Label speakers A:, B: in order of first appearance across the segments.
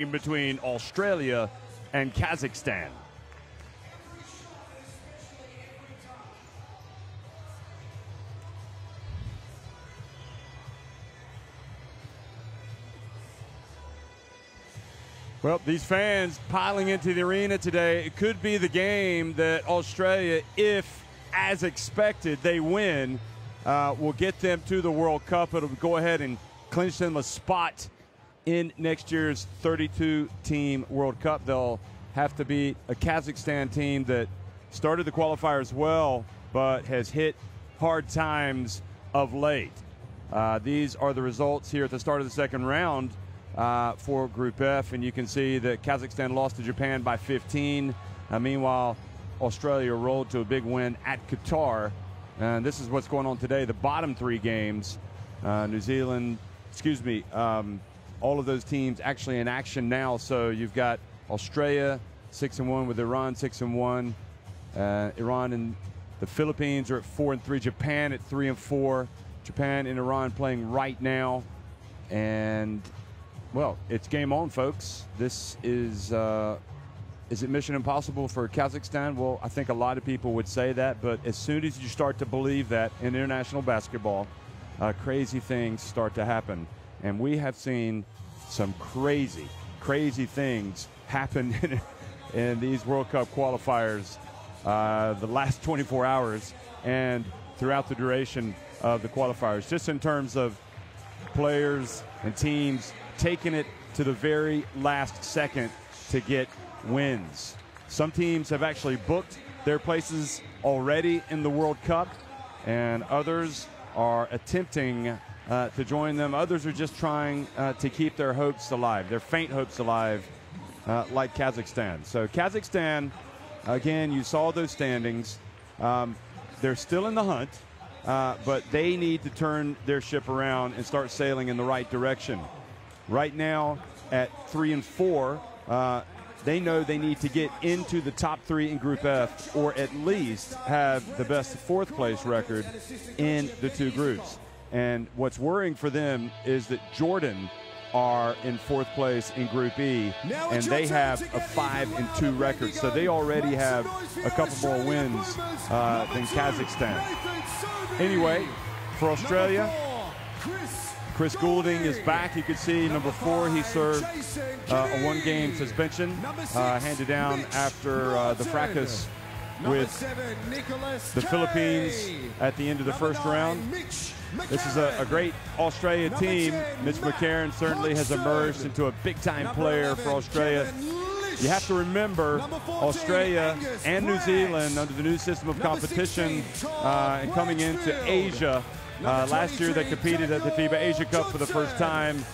A: in between Australia and Kazakhstan. Well, these fans piling into the arena today, it could be the game that Australia, if, as expected, they win, will get them to the World Cup. It'll go ahead and clinch them a spot in next year's 32-team World Cup. They'll have to beat a Kazakhstan team that started the qualifiers well, but has hit hard times of late. These are the results here at the start of the second round for Group F, and you can see that Kazakhstan lost to Japan by 15. Meanwhile, Australia rolled to a big win at Qatar. And this is what's going on today. The bottom three games, New Zealand, all of those teams actually in action now. So you've got Australia 6-1 with Iran 6-1. Iran and the Philippines are at 4-3. Japan at 3-4. Japan and Iran playing right now. And well, it's game on, folks. This is it mission impossible for Kazakhstan? Well, I think a lot of people would say that, but as soon as you start to believe that in international basketball, crazy things start to happen. And we have seen some crazy, crazy things happen in these World Cup qualifiers the last 24 hours and throughout the duration of the qualifiers, just in terms of players and teams taking it to the very last second to get wins. Some teams have actually booked their places already in the World Cup, and others are attempting to join them. Others are just trying to keep their hopes alive, their faint hopes alive, like Kazakhstan. So Kazakhstan, again, you saw those standings. They're still in the hunt, but they need to turn their ship around and start sailing in the right direction. Right now, at 3-4, they know they need to get into the top three in Group F, or at least have the best fourth place record in the two groups. And what's worrying for them is that Jordan are in fourth place in Group E, and they have a 5-2 record. So they already have a couple more wins than Kazakhstan. Anyway, for Australia, Chris Goulding is back. You can see number 4, he served a one-game suspension handed down after the fracas with the Philippines at the end of the first round. This is a great Australia team. Mitch McCarron certainly has emerged into a big-time player for Australia. You have to remember, Australia and New Zealand, under the new system of competition and coming into Asia, last year they competed at the FIBA Asia Cup for the first time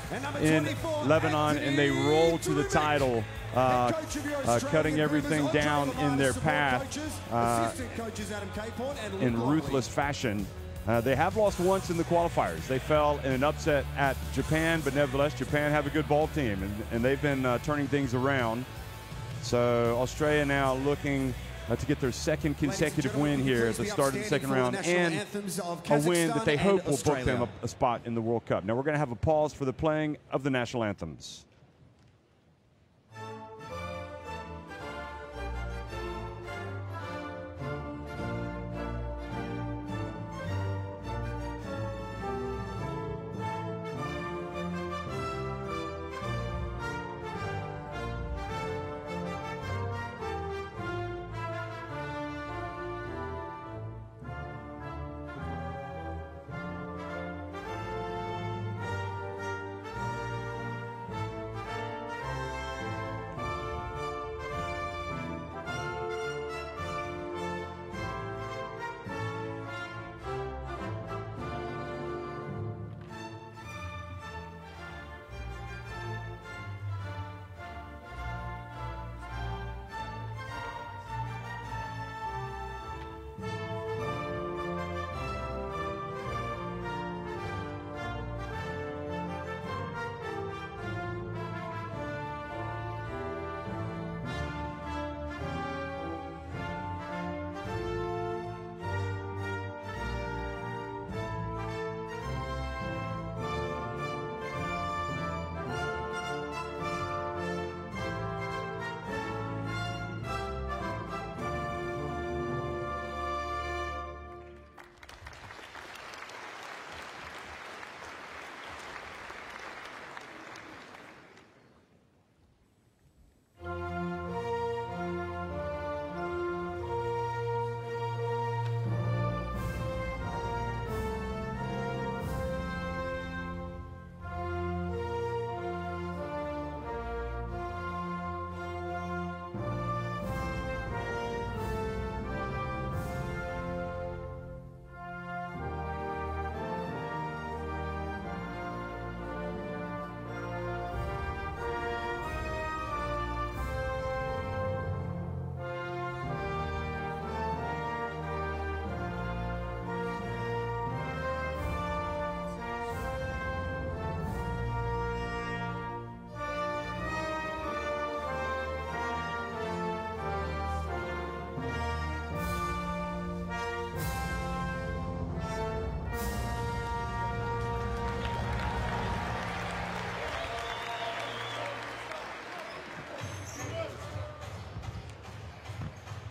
A: in Lebanon, and they rolled to the title, cutting everything down in their path in ruthless fashion. They have lost once in the qualifiers. They fell in an upset at Japan, but nevertheless, Japan have a good ball team, and they've been turning things around. So Australia now looking to get their second consecutive win here at the start of the second round, and a win that they hope will book them a spot in the World Cup. Now we're going to have a pause for the playing of the national anthems.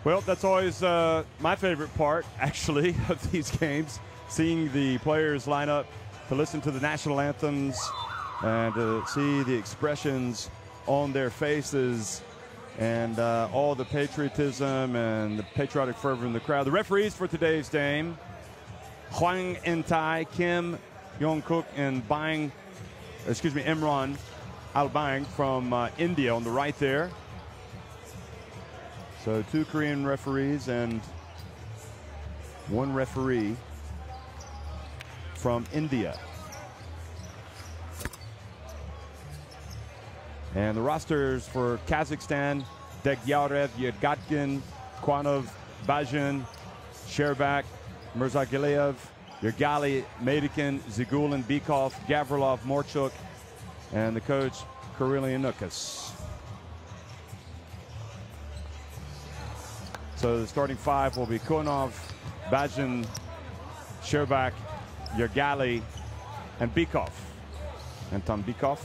A: Well, that's always my favorite part, actually, of these games, seeing the players line up to listen to the national anthems and to see the expressions on their faces and all the patriotism and the patriotic fervor in the crowd. The referees for today's game, Hwang In-tai, Kim Yong-kook, and Imran Al-Bang from India on the right there. So 2 Korean referees and 1 referee from India. And the rosters for Kazakhstan: Degyarev, Yedgatkin, Kwanov, Bajan, Sherbak, Mirzagileyev, Yergali, Madikin, Zigulin, Bikov, Gavrilov, Morchuk, and the coach Karelianukas. So the starting 5 will be Konov, Bajan, Sherbak, Yergali, and Bikov. Anton Bikov.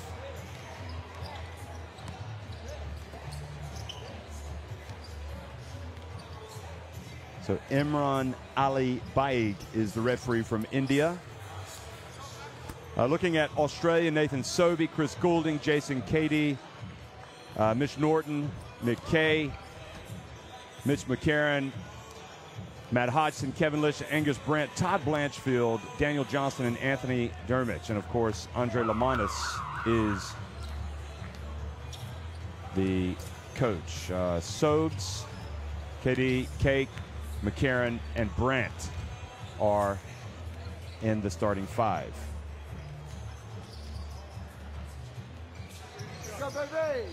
A: So Imran Ali Baig is the referee from India. Looking at Australia: Nathan Sobey, Chris Goulding, Jason Cady, Mitch Norton, Mick Kay, Mitch McCarron, Matt Hodgson, Kevin Lish, Angus Brandt, Todd Blanchfield, Daniel Johnson, and Anthony Dermich. And of course, Andre Lamanis is the coach. Sobes, Cady, Cake, McCarron, and Brandt are in the starting 5.
B: Go, baby!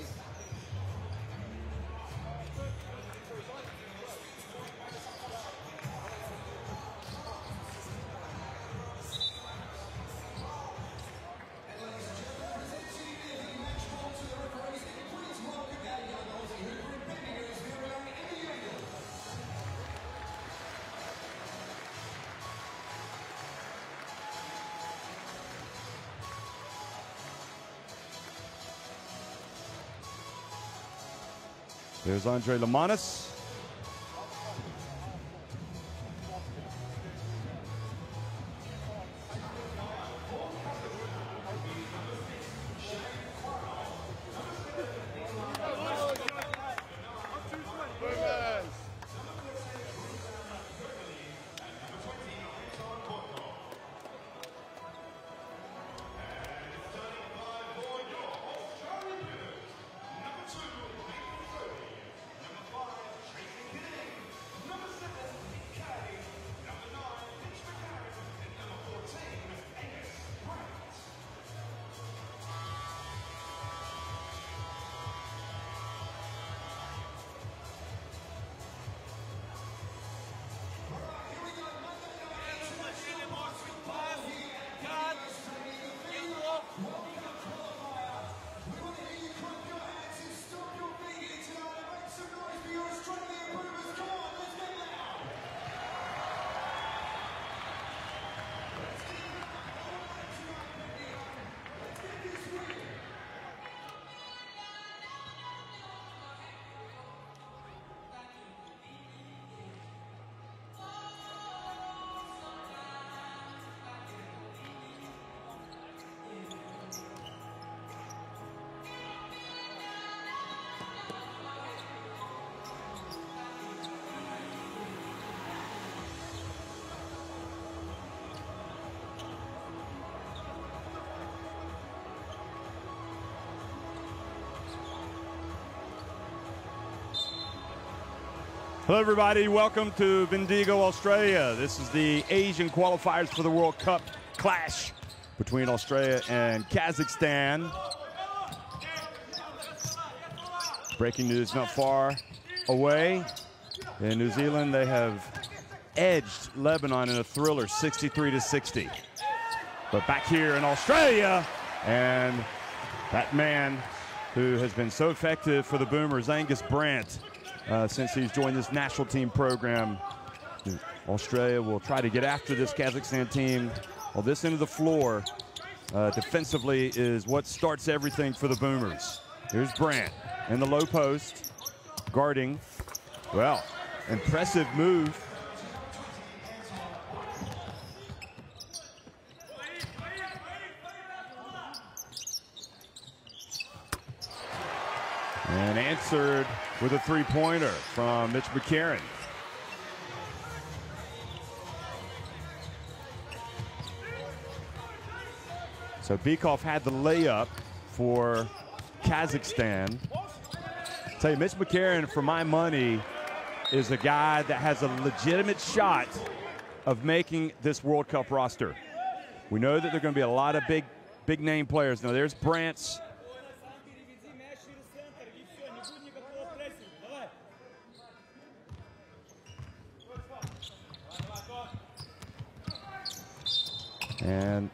A: There's Andre Lamanis. Hello, everybody. Welcome to Bendigo, Australia. This is the Asian qualifiers for the World Cup clash between Australia and Kazakhstan. Breaking news not far away. In New Zealand, they have edged Lebanon in a thriller, 63-60. But back here in Australia, and that man who has been so effective for the Boomers, Angus Brandt, since he's joined this national team program. Australia will try to get after this Kazakhstan team. Well, this end of the floor defensively is what starts everything for the Boomers. Here's Brandt in the low post, guarding. Well, Impressive move. And answered with a three-pointer from Mitch McCarron. So Bykov had the layup for Kazakhstan. I'll tell you, Mitch McCarron, for my money, is a guy that has a legitimate shot of making this World Cup roster. We know that there are going to be a lot of big name players. Now there's Brant's. And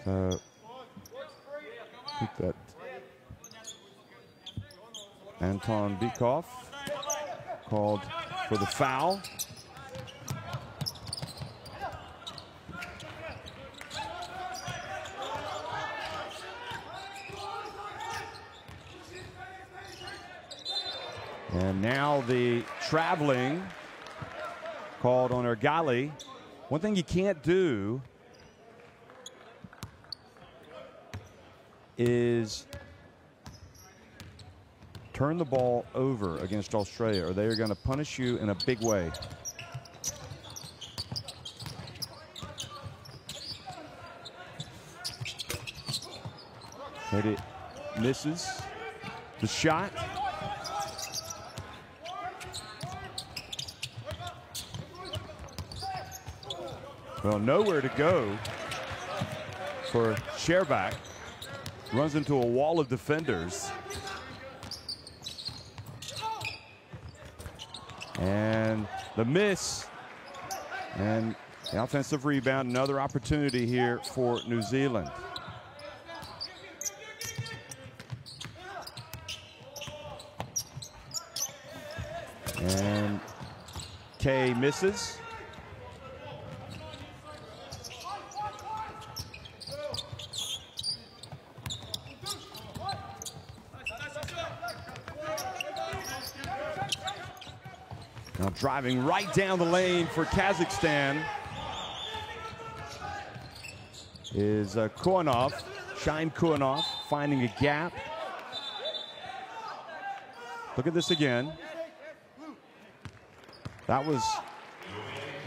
A: I think that Anton Bykov called for the foul. And now the traveling called on Ergali. One thing you can't do is turn the ball over against Australia, or they are going to punish you in a big way. But it misses the shot. Well, nowhere to go for Sherbak. Runs into a wall of defenders. And the miss. And the offensive rebound. Another opportunity here for New Zealand. And Kay misses. Now driving right down the lane for Kazakhstan is Kuanov, Shine Kuanov, finding a gap. Look at this again. That was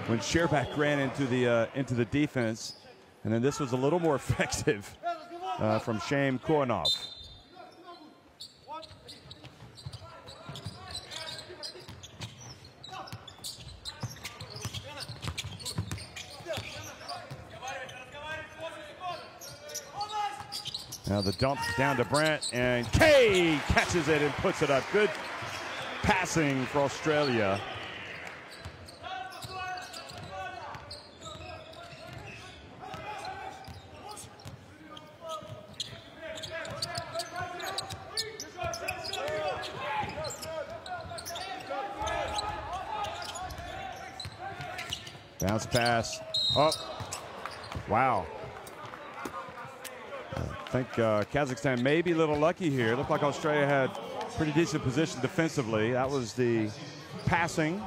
A: when Sherbak ran into the defense, and then this was a little more effective from Shane Kuanov. Now the dump down to Brant, and Kay catches it and puts it up. Good passing for Australia. Bounce pass. Oh, wow. I think Kazakhstan may be a little lucky here. Looked like Australia had pretty decent position defensively. That was the passing.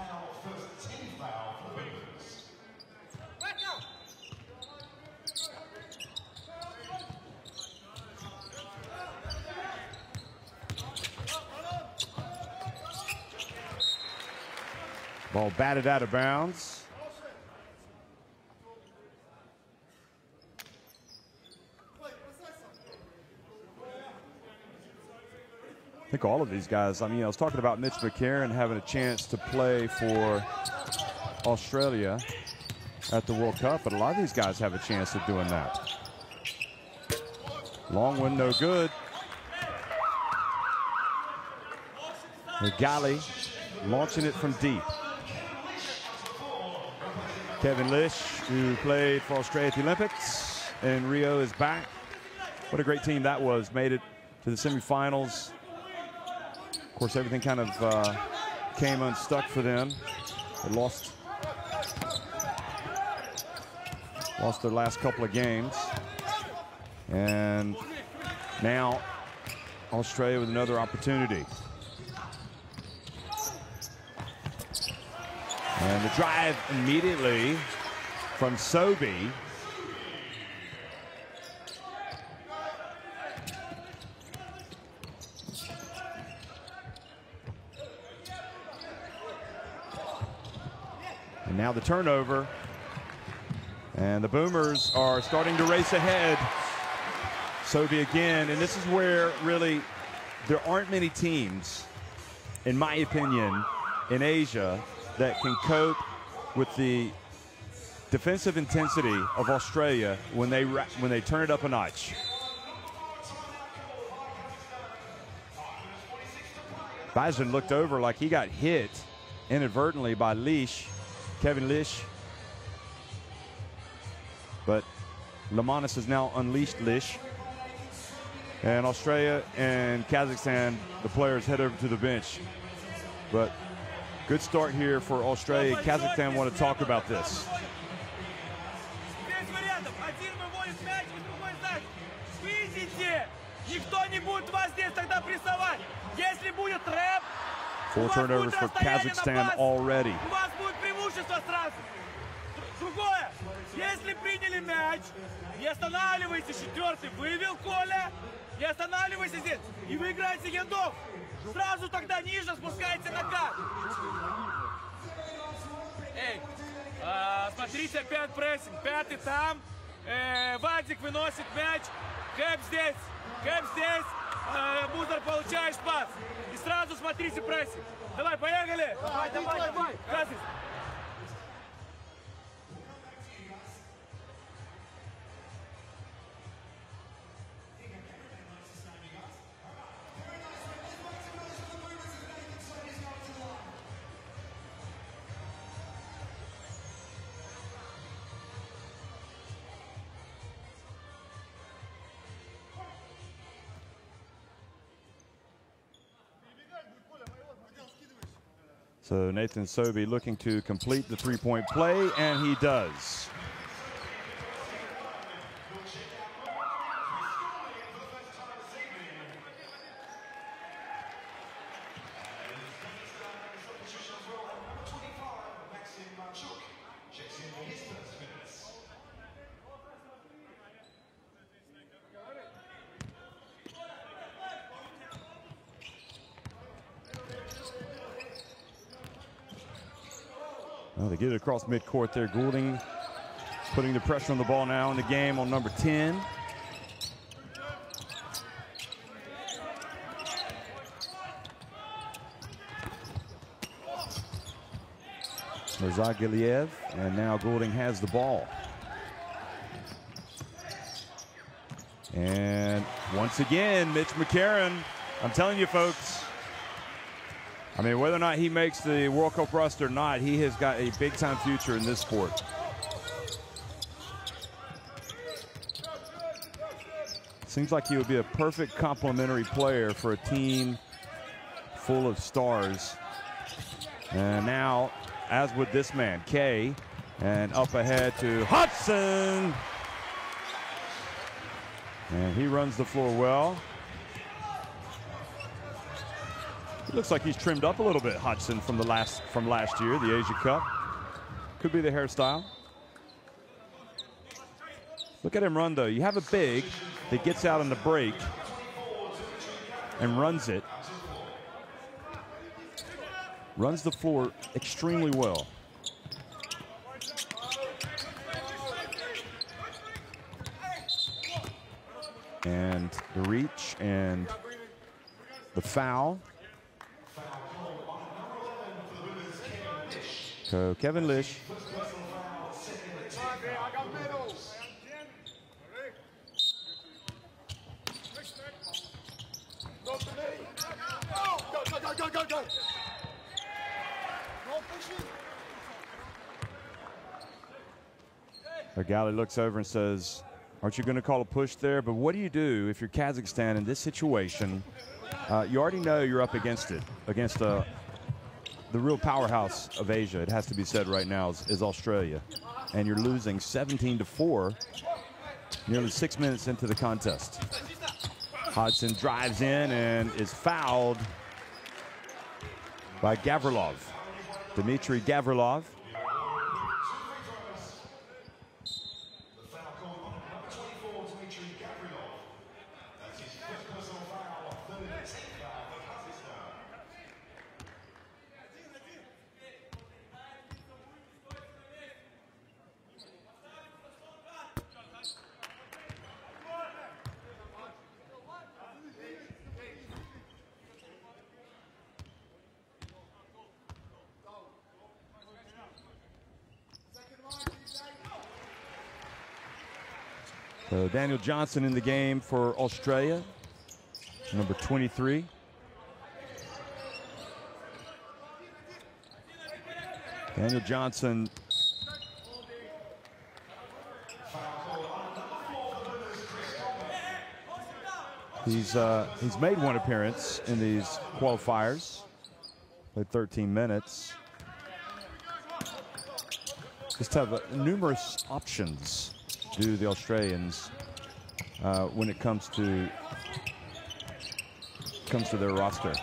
A: Ball batted out of bounds. I think all of these guys, I mean, I was talking about Mitch McCarron having a chance to play for Australia at the World Cup, but a lot of these guys have a chance of doing that. Long one, no good. Ergali launching it from deep. Kevin Lish, who played for Australia at the Olympics in Rio, is back. What a great team that was. Made it to the semifinals. Of course, everything kind of came unstuck for them. They lost their last couple of games. And now Australia with another opportunity. And the drive immediately from Sobey. And now the turnover. And the Boomers are starting to race ahead. Sobey again, and this is where really there aren't many teams, in my opinion, in Asia that can cope with the defensive intensity of Australia when they turn it up a notch. Bison looked over like he got hit inadvertently by Kevin Lish. But Lamanis has now unleashed Lish. And Australia and Kazakhstan, the players head over to the bench. But good start here for Australia. Kazakhstan want to talk about this. Full turnovers for Kazakhstan already.
B: Другое, если приняли мяч, не останавливайся, четвертый вывел Коля, не останавливайся здесь, и вы играете гендов. Сразу тогда ниже спускайте накат. Эй, смотрите, опять прессинг, пятый там, Вадик выносит мяч, Кэп здесь, Музар получаешь пас, и сразу смотрите прессинг. Давай, поехали! Давай.
A: So Nathan Sobey looking to complete the three-point play, and he does. Well, they get it across midcourt there. Goulding putting the pressure on the ball now in the game on number 10. Mirzagiliev, and now Goulding has the ball. And once again, Mitch McCarron, I'm telling you folks, I mean, whether or not he makes the World Cup roster or not, he has got a big-time future in this sport. Seems like he would be a perfect complementary player for a team full of stars. And now, as with this man, Kay, and up ahead to Hudson. And he runs the floor well. It looks like he's trimmed up a little bit, Hudson, from last year, the Asia Cup. Could be the hairstyle. Look at him run, though. You have a big that gets out on the break and runs it. Runs the floor extremely well. And the reach and the foul. So Kevin Lish. Go. Galley looks over and says, aren't you going to call a push there? But what do you do if you're Kazakhstan in this situation? You already know you're up against it, against the real powerhouse of Asia, it has to be said right now, is Australia. And you're losing 17-4. nearly 6 minutes into the contest. Hodgson drives in and is fouled by Gavrilov. Dmitry Gavrilov. So Daniel Johnson in the game for Australia, number 23. Daniel Johnson he's made one appearance in these qualifiers, played 13 minutes. Just have numerous options, do the Australians, when it comes to their roster.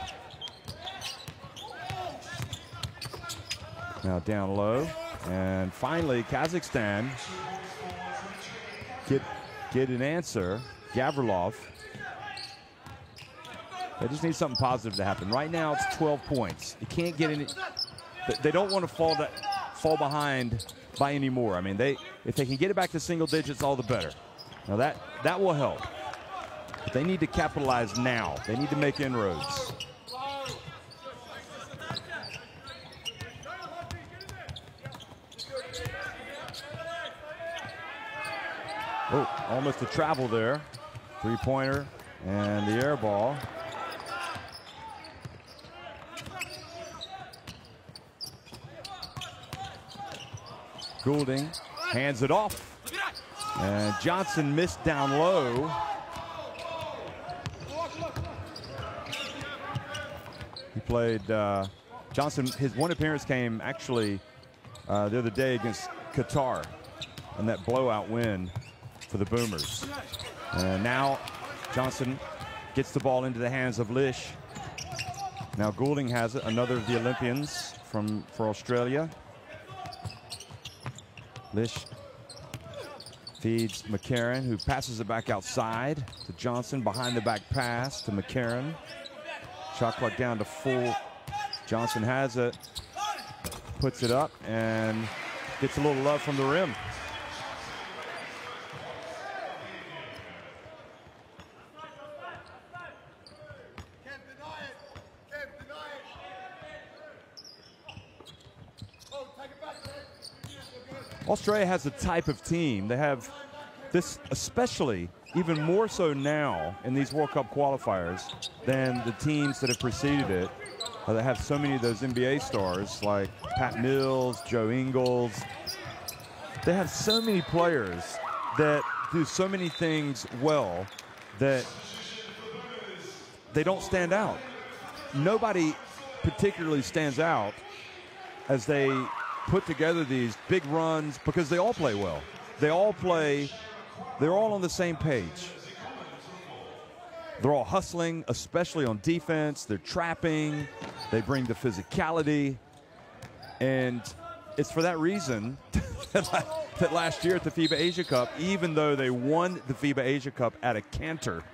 A: Now down low, and finally Kazakhstan get an answer. Gavrilov. They just need something positive to happen. Right now it's 12 points. You can't get any. They don't want to fall behind by any more. I mean, if they can get it back to single digits, all the better. Now that will help. But they need to capitalize now. They need to make inroads. Oh, almost a travel there. Three-pointer and the air ball. Goulding hands it off. And Johnson missed down low. He played, Johnson, his one appearance came actually the other day against Qatar in that blowout win for the Boomers. And now Johnson gets the ball into the hands of Lish. Now Goulding has it, another of the Olympians for Australia. Lish feeds McCarron, who passes it back outside to Johnson. Behind the back pass to McCarron. Shot clock down to 4. Johnson has it, puts it up, and gets a little love from the rim. Australia has a type of team. They have this, especially even more so now in these World Cup qualifiers than the teams that have preceded it. They have so many of those NBA stars like Pat Mills, Joe Ingles. They have so many players that do so many things well that they don't stand out. Nobody particularly stands out as they put together these big runs because they all play well. They're all on the same page. They're all hustling, especially on defense. They're trapping. They bring the physicality. And it's for that reason that last year at the FIBA Asia Cup, even though they won the FIBA Asia Cup at a canter,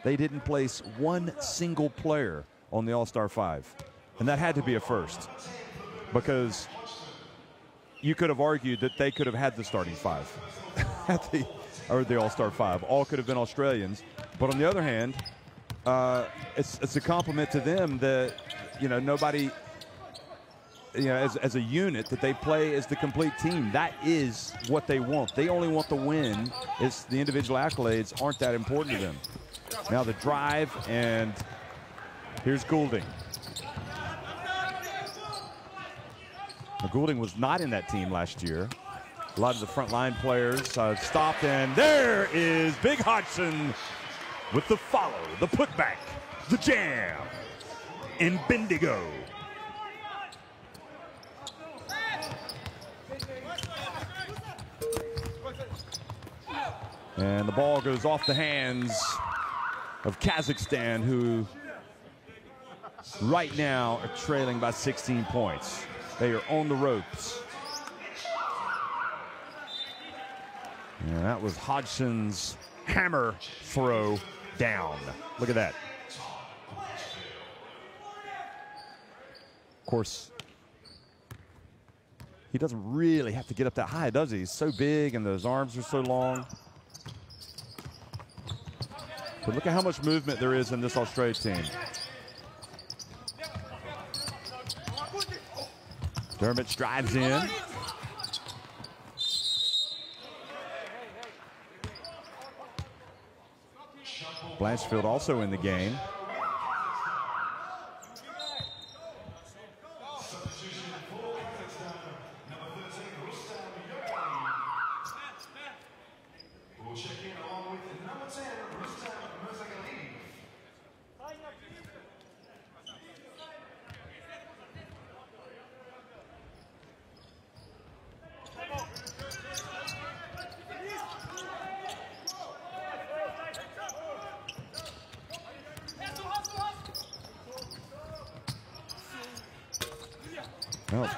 A: they didn't place one single player on the All-Star 5. And that had to be a first, because you could have argued that they could have had the starting 5 or the All-Star 5. All could have been Australians. But on the other hand, it's a compliment to them that, nobody, as a unit, that they play as the complete team. That is what they want. They only want the win. It's the individual accolades aren't that important to them. Now the drive, and here's Goulding. Goulding was not in that team last year. A lot of the frontline players stopped, and there is Big Hodgson with the follow, the putback, the jam in Bendigo. And the ball goes off the hands of Kazakhstan, who right now are trailing by 16 points. They are on the ropes. And that was Hodgson's hammer throw down. Look at that. Of course, he doesn't really have to get up that high, does he? He's so big and those arms are so long. But look at how much movement there is in this Australia team. Dermott drives in. Blanchfield also in the game. Well,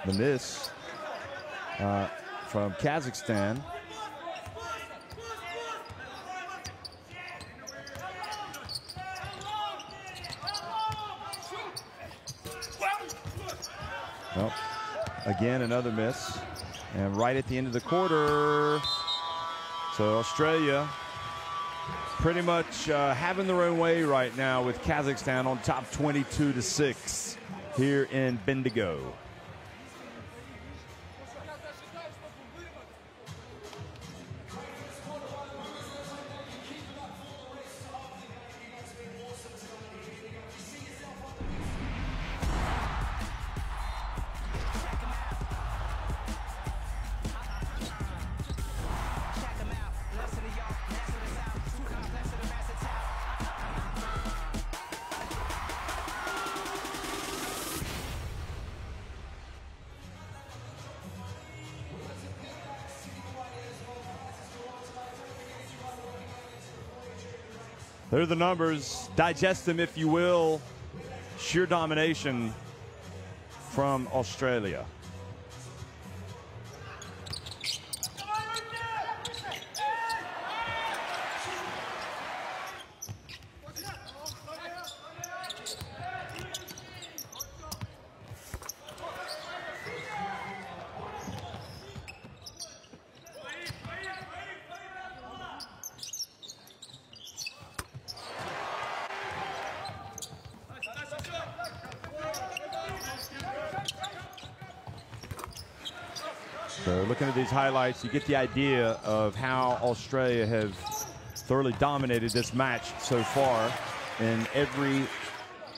A: the miss from Kazakhstan. Well, again, another miss. And right at the end of the quarter, so Australia pretty much having their own way right now with Kazakhstan on top 22-6 here in Bendigo. There are the numbers. Digest them, if you will. Sheer domination from Australia. So looking at these highlights, you get the idea of how Australia have thoroughly dominated this match so far in every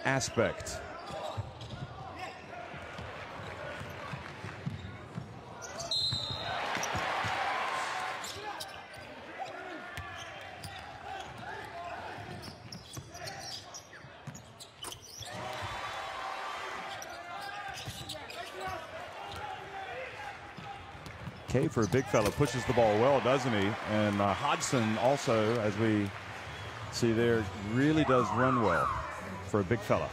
A: aspect. K for a big fella pushes the ball well, doesn't he? And Hodgson also, as we see there, really does run well for a big fella.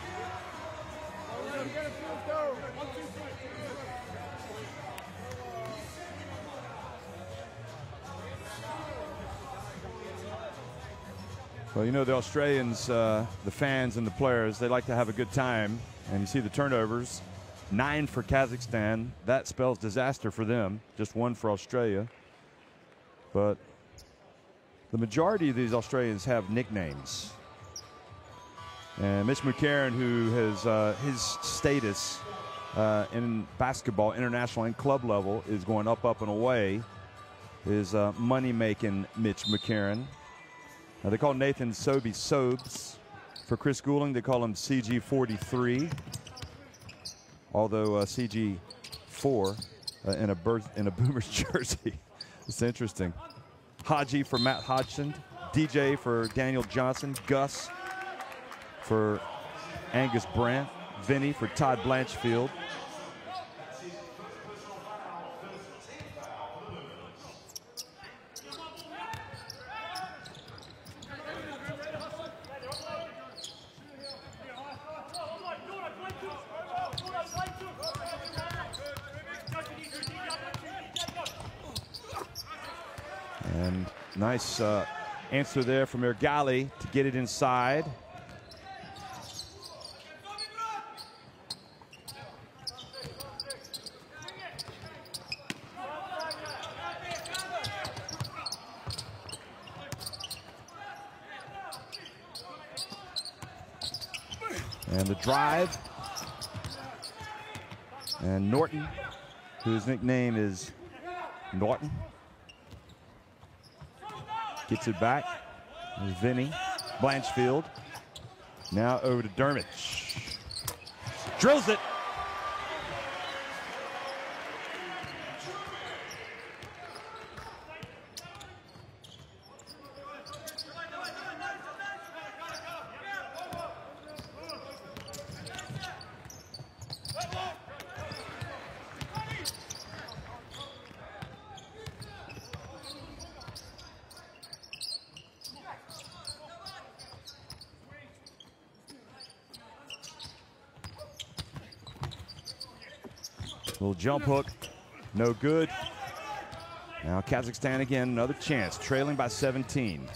A: Well, you know, the Australians, the fans and the players, they like to have a good time. And you see the turnovers. 9 for Kazakhstan. That spells disaster for them. Just 1 for Australia. But the majority of these Australians have nicknames. And Mitch McCarron, who has his status in basketball, international and club level, is going up, up, and away, is money-making Mitch McCarron. They call Nathan Sobey Sobes. For Chris Goulding, they call him CG43. Although CG4 in a Boomers jersey. It's interesting. Haji for Matt Hodgson. DJ for Daniel Johnson. Gus for Angus Brandt. Vinny for Todd Blanchfield. And nice answer there from Ergali to get it inside. And the drive. And Norton, whose nickname is Norton, gets it back. There's Vinny Blanchfield. Now over to Dermich. Drills it. Little jump hook, no good. Now Kazakhstan again, another chance, trailing by 17.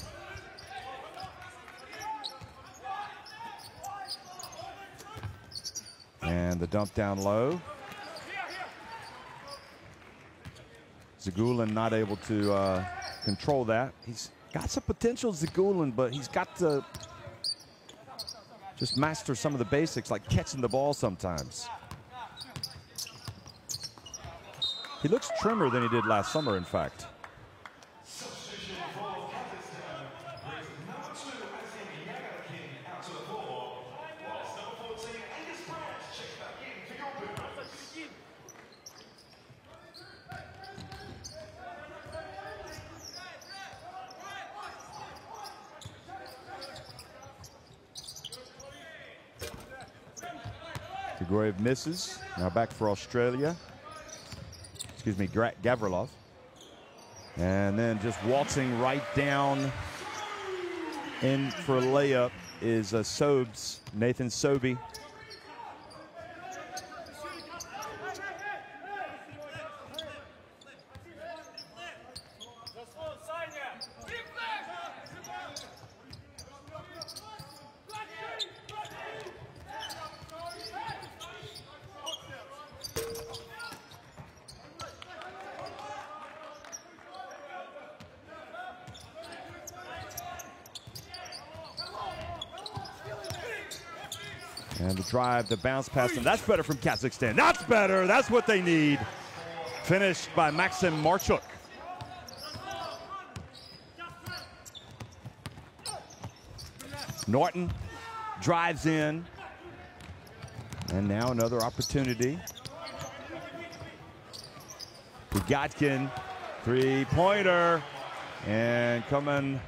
A: And the dump down low. Zagulin not able to control that. He's got some potential, Zagulin, but he's got to just master some of the basics, like catching the ball sometimes. He looks trimmer than he did last summer, in fact. Grave misses. Now back for Australia. Excuse me, Gavrilov. And then just waltzing right down in for a layup is Sobes, Nathan Sobey. And the drive, the bounce past him. That's better from Kazakhstan. That's better. That's what they need. Finished by Maxim Marchuk. Norton drives in. And now another opportunity. Pugatkin, three-pointer. And coming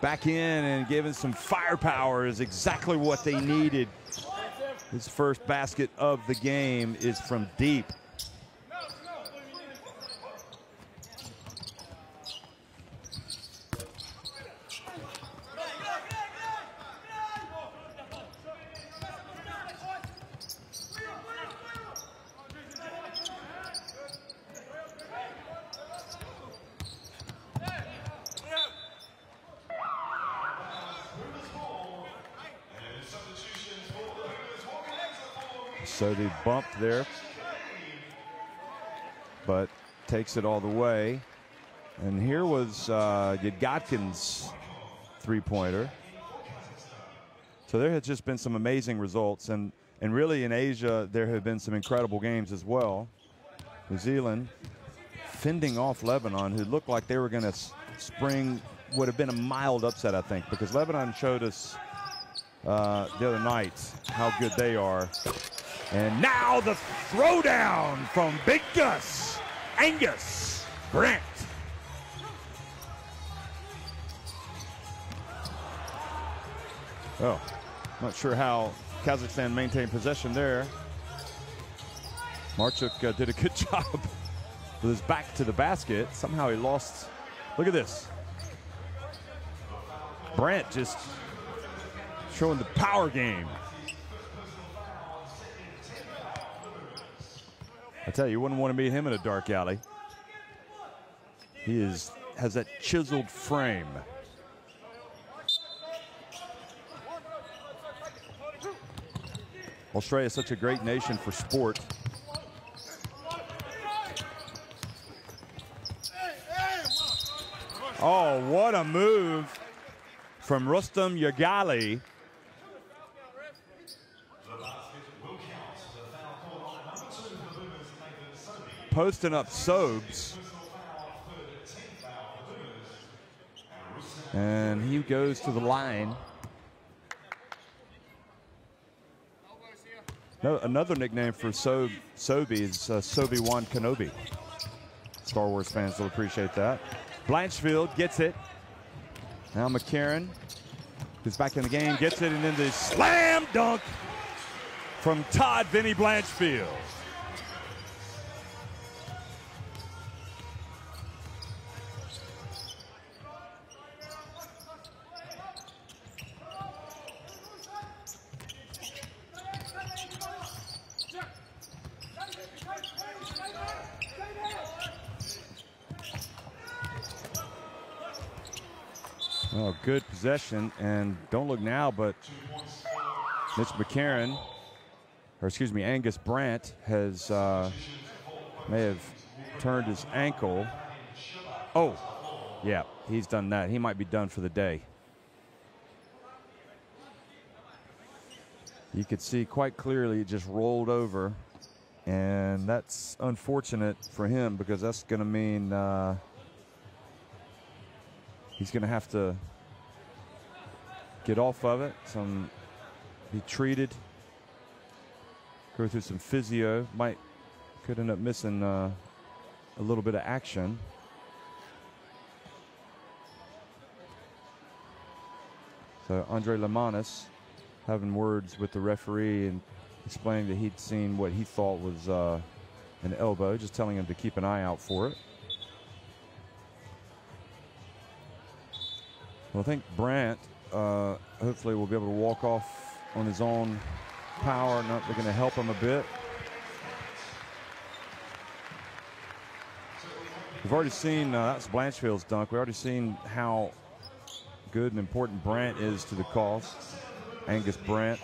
A: back in and giving some firepower is exactly what they needed. His first basket of the game is from deep. So the bump there, but takes it all the way. And here was Yudgotkin's three-pointer. So there has just been some amazing results. And really in Asia, there have been some incredible games as well. New Zealand fending off Lebanon, who looked like they were going to spring, would have been a mild upset, I think, because Lebanon showed us the other night how good they are. And now the throwdown from Big Gus, Angus Grant. Oh, not sure how Kazakhstan maintained possession there. Marchuk did a good job with his back to the basket. Somehow he lost. Look at this. Brant just showing the power game. I tell you, you wouldn't want to meet him in a dark alley. He is has that chiseled frame. Australia is such a great nation for sport. Oh, what a move from Rustam Yagali. Posting up Sobes. And he goes to the line. No, another nickname for Sobey is Sobi-Wan Kenobi. Star Wars fans will appreciate that. Blanchfield gets it. Now McCarron, who's back in the game, gets it, and then the slam dunk from Todd Vinny Blanchfield. Oh, good possession, and don't look now, but Mitch McCarron, or excuse me, Angus Brandt has may have turned his ankle. Oh, yeah, he's done that. He might be done for the day. You could see quite clearly it just rolled over, and that's unfortunate for him because that's going to mean he's going to have to get off of it, be treated, go through some physio. Could end up missing a little bit of action. So Andre Lemanis having words with the referee and explaining that he'd seen what he thought was an elbow, just telling him to keep an eye out for it. Well, I think Brandt hopefully will be able to walk off on his own power. They're going to help him a bit. We've already seen, that's Blanchfield's dunk. We've already seen how good and important Brandt is to the cause. Angus Brandt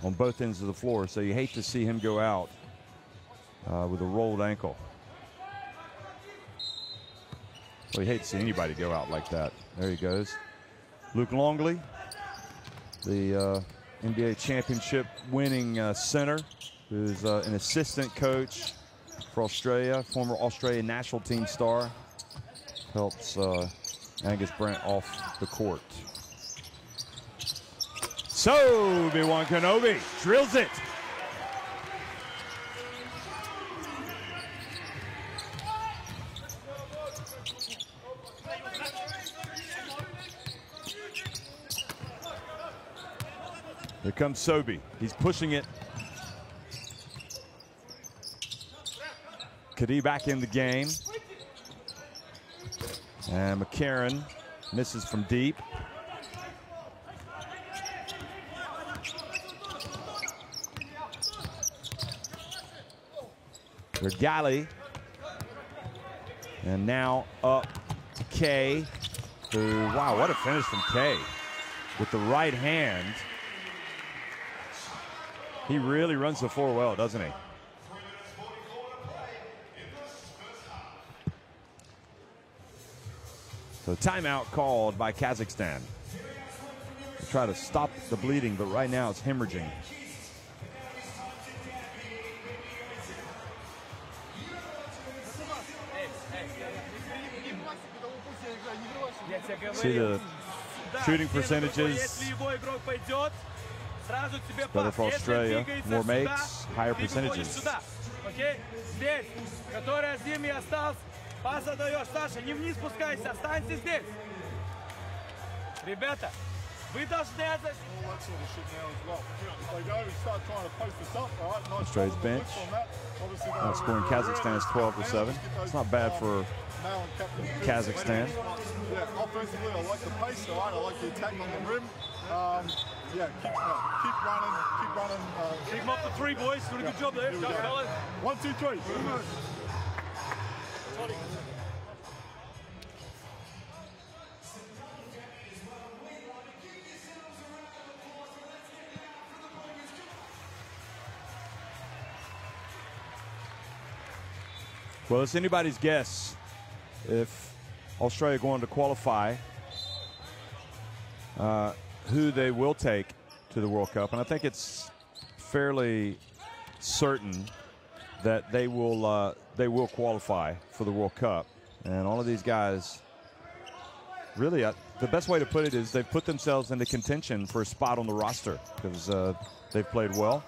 A: on both ends of the floor. So you hate to see him go out with a rolled ankle. Well, you hate to see anybody go out like that. There he goes. Luke Longley, the NBA championship winning center, who's an assistant coach for Australia, former Australian national team star, helps Angus Brandt off the court. Sobi-Wan Kenobi drills it. Here comes Sobi. He's pushing it. Kadee back in the game. And McCarron misses from deep. Regali. And now up to Kay. Who, wow, what a finish from Kay. With the right hand. He really runs the floor well, doesn't he? So timeout called by Kazakhstan. They try to stop the bleeding, but right now it's hemorrhaging. See the shooting percentages. Better for Australia. More makes, higher percentages. Australia's bench outscoring Kazakhstan is 12-7. It's not bad for Kazakhstan.
C: Yeah, offensively, I like the pace. I like the attack on the rim. Yeah, keep running.
B: Keep them up the three, boys. Doing a good job there.
C: 1, 2, 3.
A: Well, it's anybody's guess if Australia going to qualify who they will take to the World Cup. And I think it's fairly certain that they will qualify for the World Cup. And all of these guys, really, the best way to put it is they've put themselves into contention for a spot on the roster because they've played well.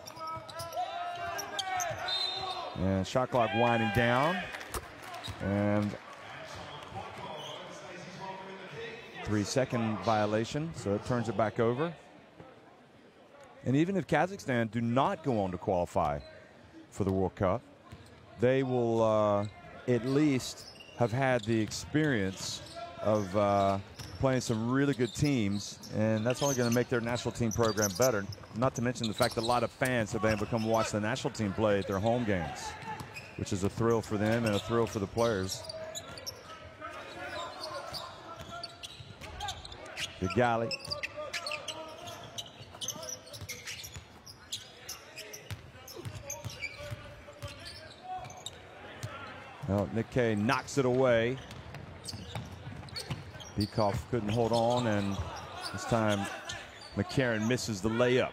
A: And shot clock winding down. And 3-second violation, so it turns it back over. And even if Kazakhstan do not go on to qualify for the World Cup, they will at least have had the experience of playing some really good teams, and that's only going to make their national team program better. Not to mention the fact that a lot of fans have been able to come watch the national team play at their home games, which is a thrill for them and a thrill for the players. Gali. Well, Nick Kay knocks it away. Bekoff couldn't hold on, and this time McCarron misses the layup.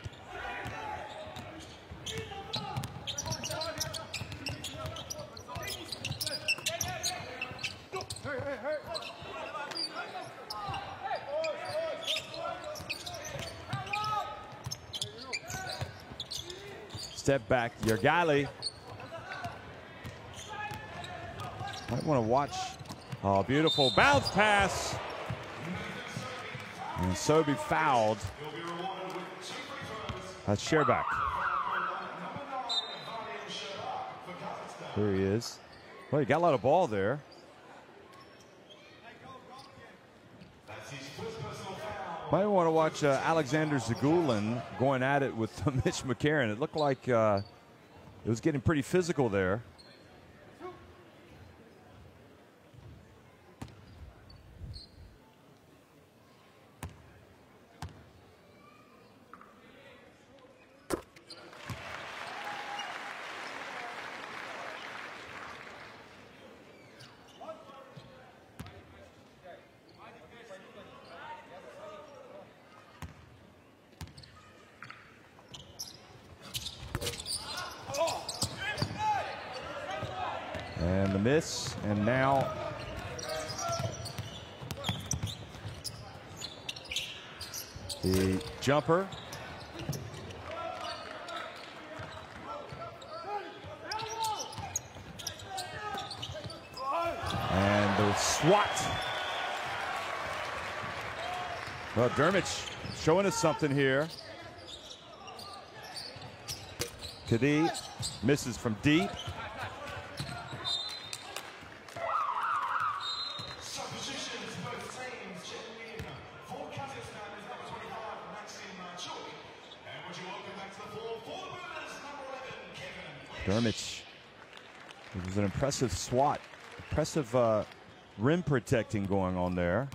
A: Step back, Yergali. Might want to watch. Oh, beautiful bounce pass. And Sobi fouled. That's Sherbak. There he is. Well, he got a lot of ball there. Might want to watch Alexander Zagulin going at it with Mitch McCarron. It looked like it was getting pretty physical there. And the miss, and now the jumper. And the swat. Well, Dermich showing us something here. Kadi misses from deep. Dermich. It was an impressive swat. Impressive rim protecting going on there.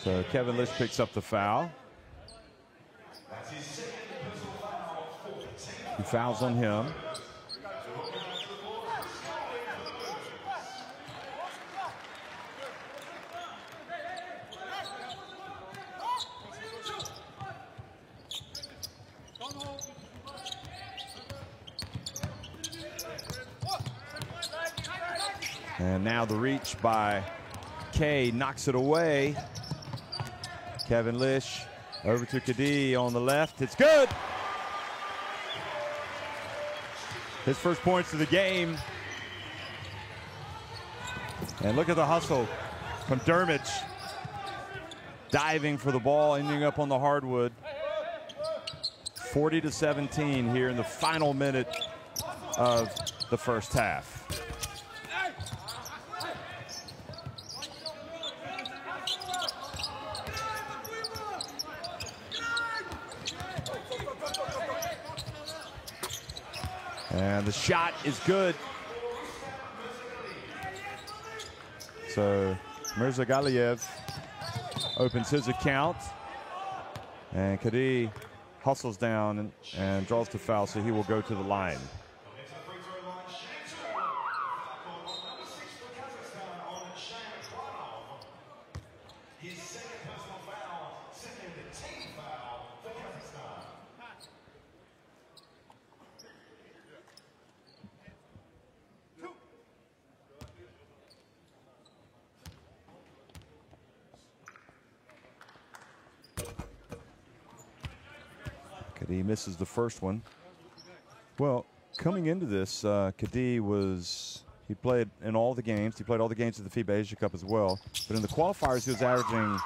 A: So Kevin Lish picks up the foul. He fouls on him. And now the reach by Kay knocks it away. Kevin Lish over to Kadi on the left. It's good. His first points of the game. And look at the hustle from Dermich. Diving for the ball, ending up on the hardwood. 40-17 here in the final minute of the first half. And the shot is good. So Mirza Galiev opens his account. And Kadi hustles down and draws the foul, so he will go to the line. Kadi misses the first one. Well, coming into this, Kadi he played in all the games. He played all the games of the FIBA Asia Cup as well. But in the qualifiers, he was averaging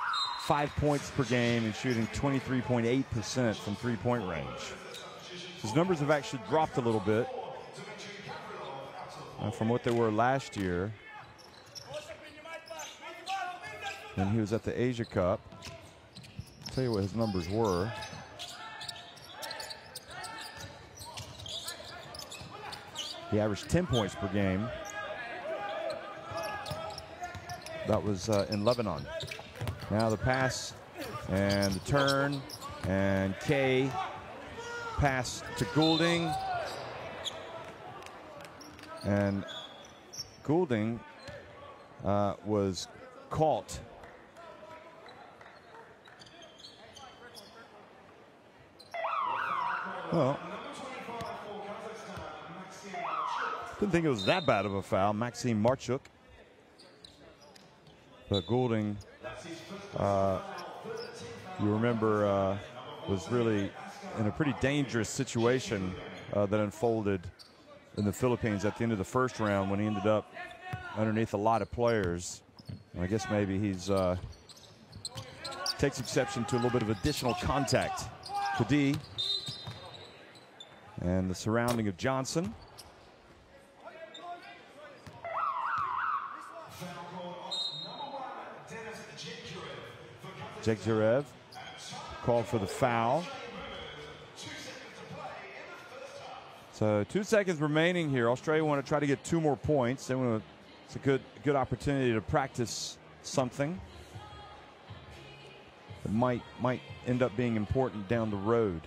A: 5 points per game and shooting 23.8% from three-point range. His numbers have actually dropped a little bit from what they were last year. And he was at the Asia Cup. I'll tell you what his numbers were. He averaged 10 points per game. That was in Lebanon. Now the pass and the turn, and Kay pass to Goulding. And Goulding was caught. Well, didn't think it was that bad of a foul. Maxime Marchuk. But Goulding, you remember, was really in a pretty dangerous situation that unfolded in the Philippines at the end of the first round when he ended up underneath a lot of players. And I guess maybe he's takes exception to a little bit of additional contact. Kadi and the surrounding of Johnson. Jekjarev called for the foul. So 2 seconds remaining here. Australia want to try to get 2 more points. They want to, it's a good opportunity to practice something that might end up being important down the road.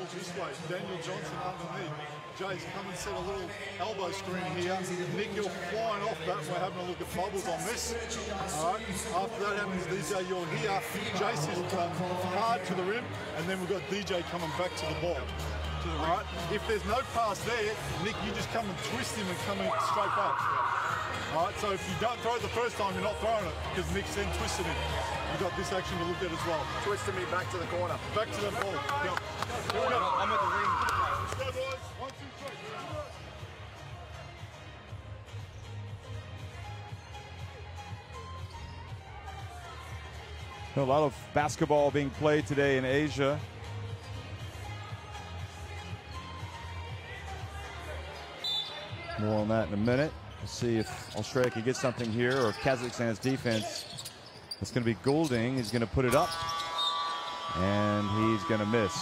C: This way, Daniel Johnson underneath. Jay's come and set a little elbow screen here. Nick, you're flying off that. We're having a look at bubbles on this. All right. After that happens, DJ, you're here. Jace is hard to the rim, and then we've got DJ coming back to the ball. All right. If there's no pass there, Nick, you just come and twist him and come in straight back. All right. So if you don't throw it the first time, you're not throwing it because Nick's then twisted him. You've got this action to look at as well.
D: Twisting me back to the corner.
C: Back to the ball. Yep. Here we go.
D: I'm at the ring.
C: Let's go, boys. 1, 2, 3.
A: A lot of basketball being played today in Asia. More on that in a minute. We'll see if Australia can get something here or if Kazakhstan's defense. It's going to be Goulding. He's going to put it up, and he's going to miss.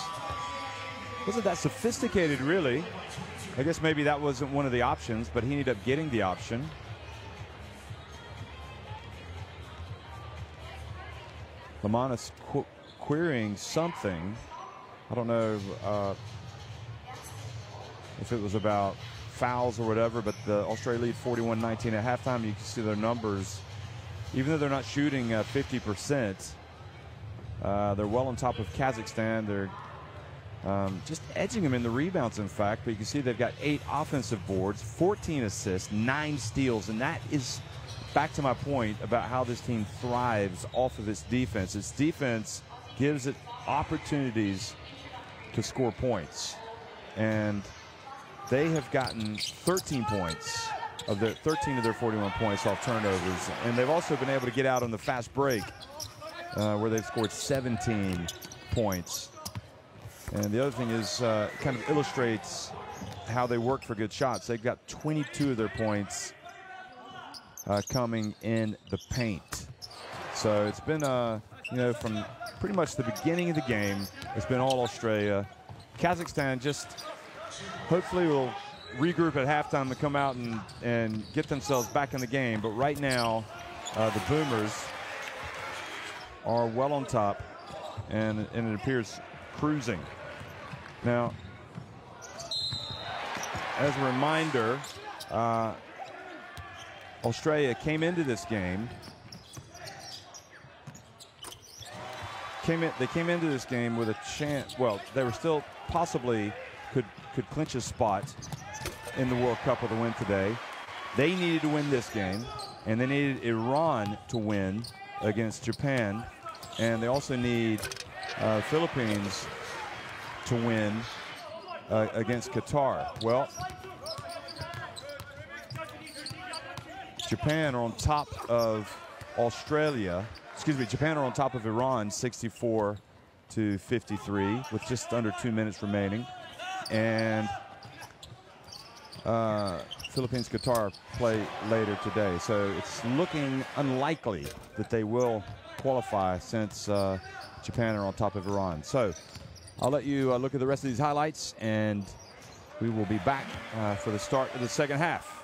A: Wasn't that sophisticated, really. I guess maybe that wasn't one of the options, but he ended up getting the option. Lamanis querying something. I don't know if it was about fouls or whatever, but the Australia lead 41-19 at halftime. You can see their numbers. Even though they're not shooting 50%, they're well on top of Kazakhstan. They're just edging them in the rebounds, in fact. But you can see they've got 8 offensive boards, 14 assists, 9 steals. And that is back to my point about how this team thrives off of its defense. Its defense gives it opportunities to score points. And they have gotten 13 points. 13 of their 41 points off turnovers. And they've also been able to get out on the fast break where they've scored 17 points. And the other thing is kind of illustrates how they work for good shots. They've got 22 of their points coming in the paint. So it's been, you know, from pretty much the beginning of the game, it's been all Australia. Kazakhstan just hopefully will regroup at halftime to come out and get themselves back in the game. But right now, the Boomers are well on top, and it appears cruising. Now, as a reminder, Australia came into this game. They came into this game with a chance. Well, they were still possibly could clinch a spot in the World Cup with a win today. They needed to win this game, and they needed Iran to win against Japan, and they also need Philippines to win against Qatar. Well, Japan are on top of Australia. Excuse me, Japan are on top of Iran 64-53 with just under 2 minutes remaining. And Philippines, Qatar play later today. So it's looking unlikely that they will qualify since Japan are on top of Iran. So I'll let you look at the rest of these highlights, and we will be back for the start of the second half.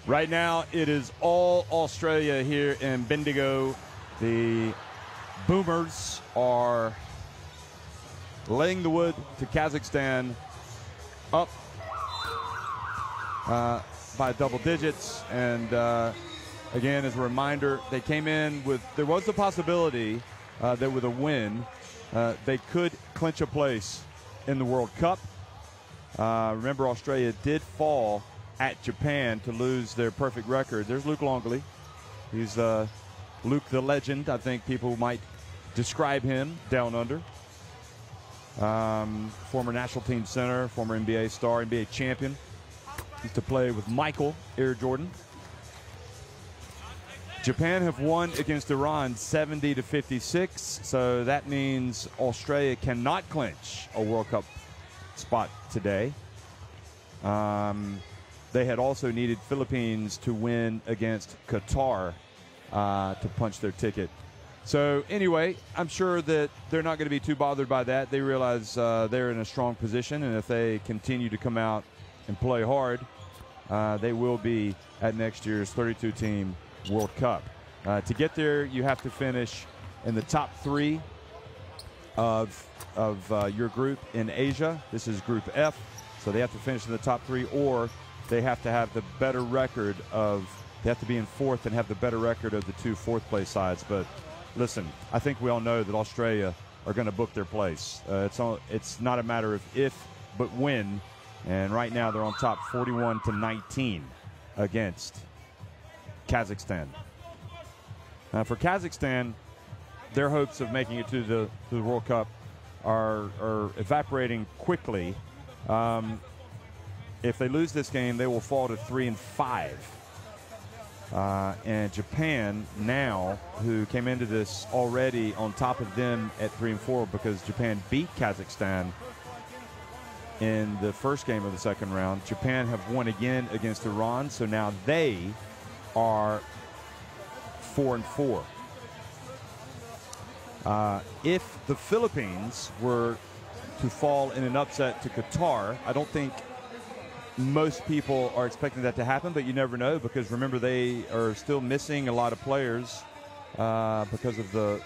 A: Right now, it is all Australia here in Bendigo. The Boomers are laying the wood to Kazakhstan, up by double digits. And again, as a reminder, they came in with, there was the possibility that with a win, they could clinch a place in the World Cup. Remember, Australia did fall at Japan to lose their perfect record. There's Luke Longley. He's Luke the Legend, I think people might describe him down under. Former national team center, former NBA star, NBA champion. Used to play with Michael Air Jordan. Japan have won against Iran 70-56, so that means Australia cannot clinch a World Cup spot today. They had also needed Philippines to win against Qatar to punch their ticket. So anyway, I'm sure that they're not going to be too bothered by that. They realize they're in a strong position, and if they continue to come out and play hard, they will be at next year's 32-team World Cup. To get there, you have to finish in the top 3 of your group in Asia. This is Group F, so they have to finish in the top 3, or they have to have the better record of, they have to be in 4th and have the better record of the 2 4th-place sides. But listen, I think we all know that Australia are going to book their place. It's not a matter of if, but when. And right now they're on top 41-19 against Kazakhstan. For Kazakhstan, their hopes of making it to the World Cup are evaporating quickly. If they lose this game, they will fall to 3-5. And Japan now, who came into this already on top of them at 3-4 because Japan beat Kazakhstan in the first game of the second round. Japan have won again against Iran, so now they are 4-4. If the Philippines were to fall in an upset to Qatar, I don't think most people are expecting that to happen, but you never know, because remember, they are still missing a lot of players because of the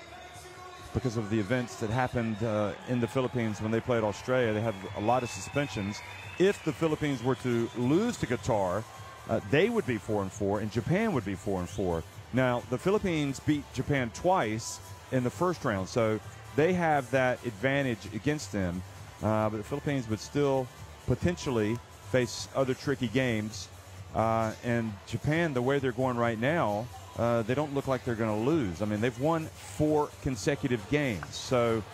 A: events that happened in the Philippines when they played Australia. They have a lot of suspensions. If the Philippines were to lose to Qatar, they would be 4-4, and Japan would be 4-4. Now, the Philippines beat Japan twice in the first round, so they have that advantage against them. But the Philippines would still potentially face other tricky games. And Japan, the way they're going right now, they don't look like they're going to lose. I mean, they've won 4 consecutive games. So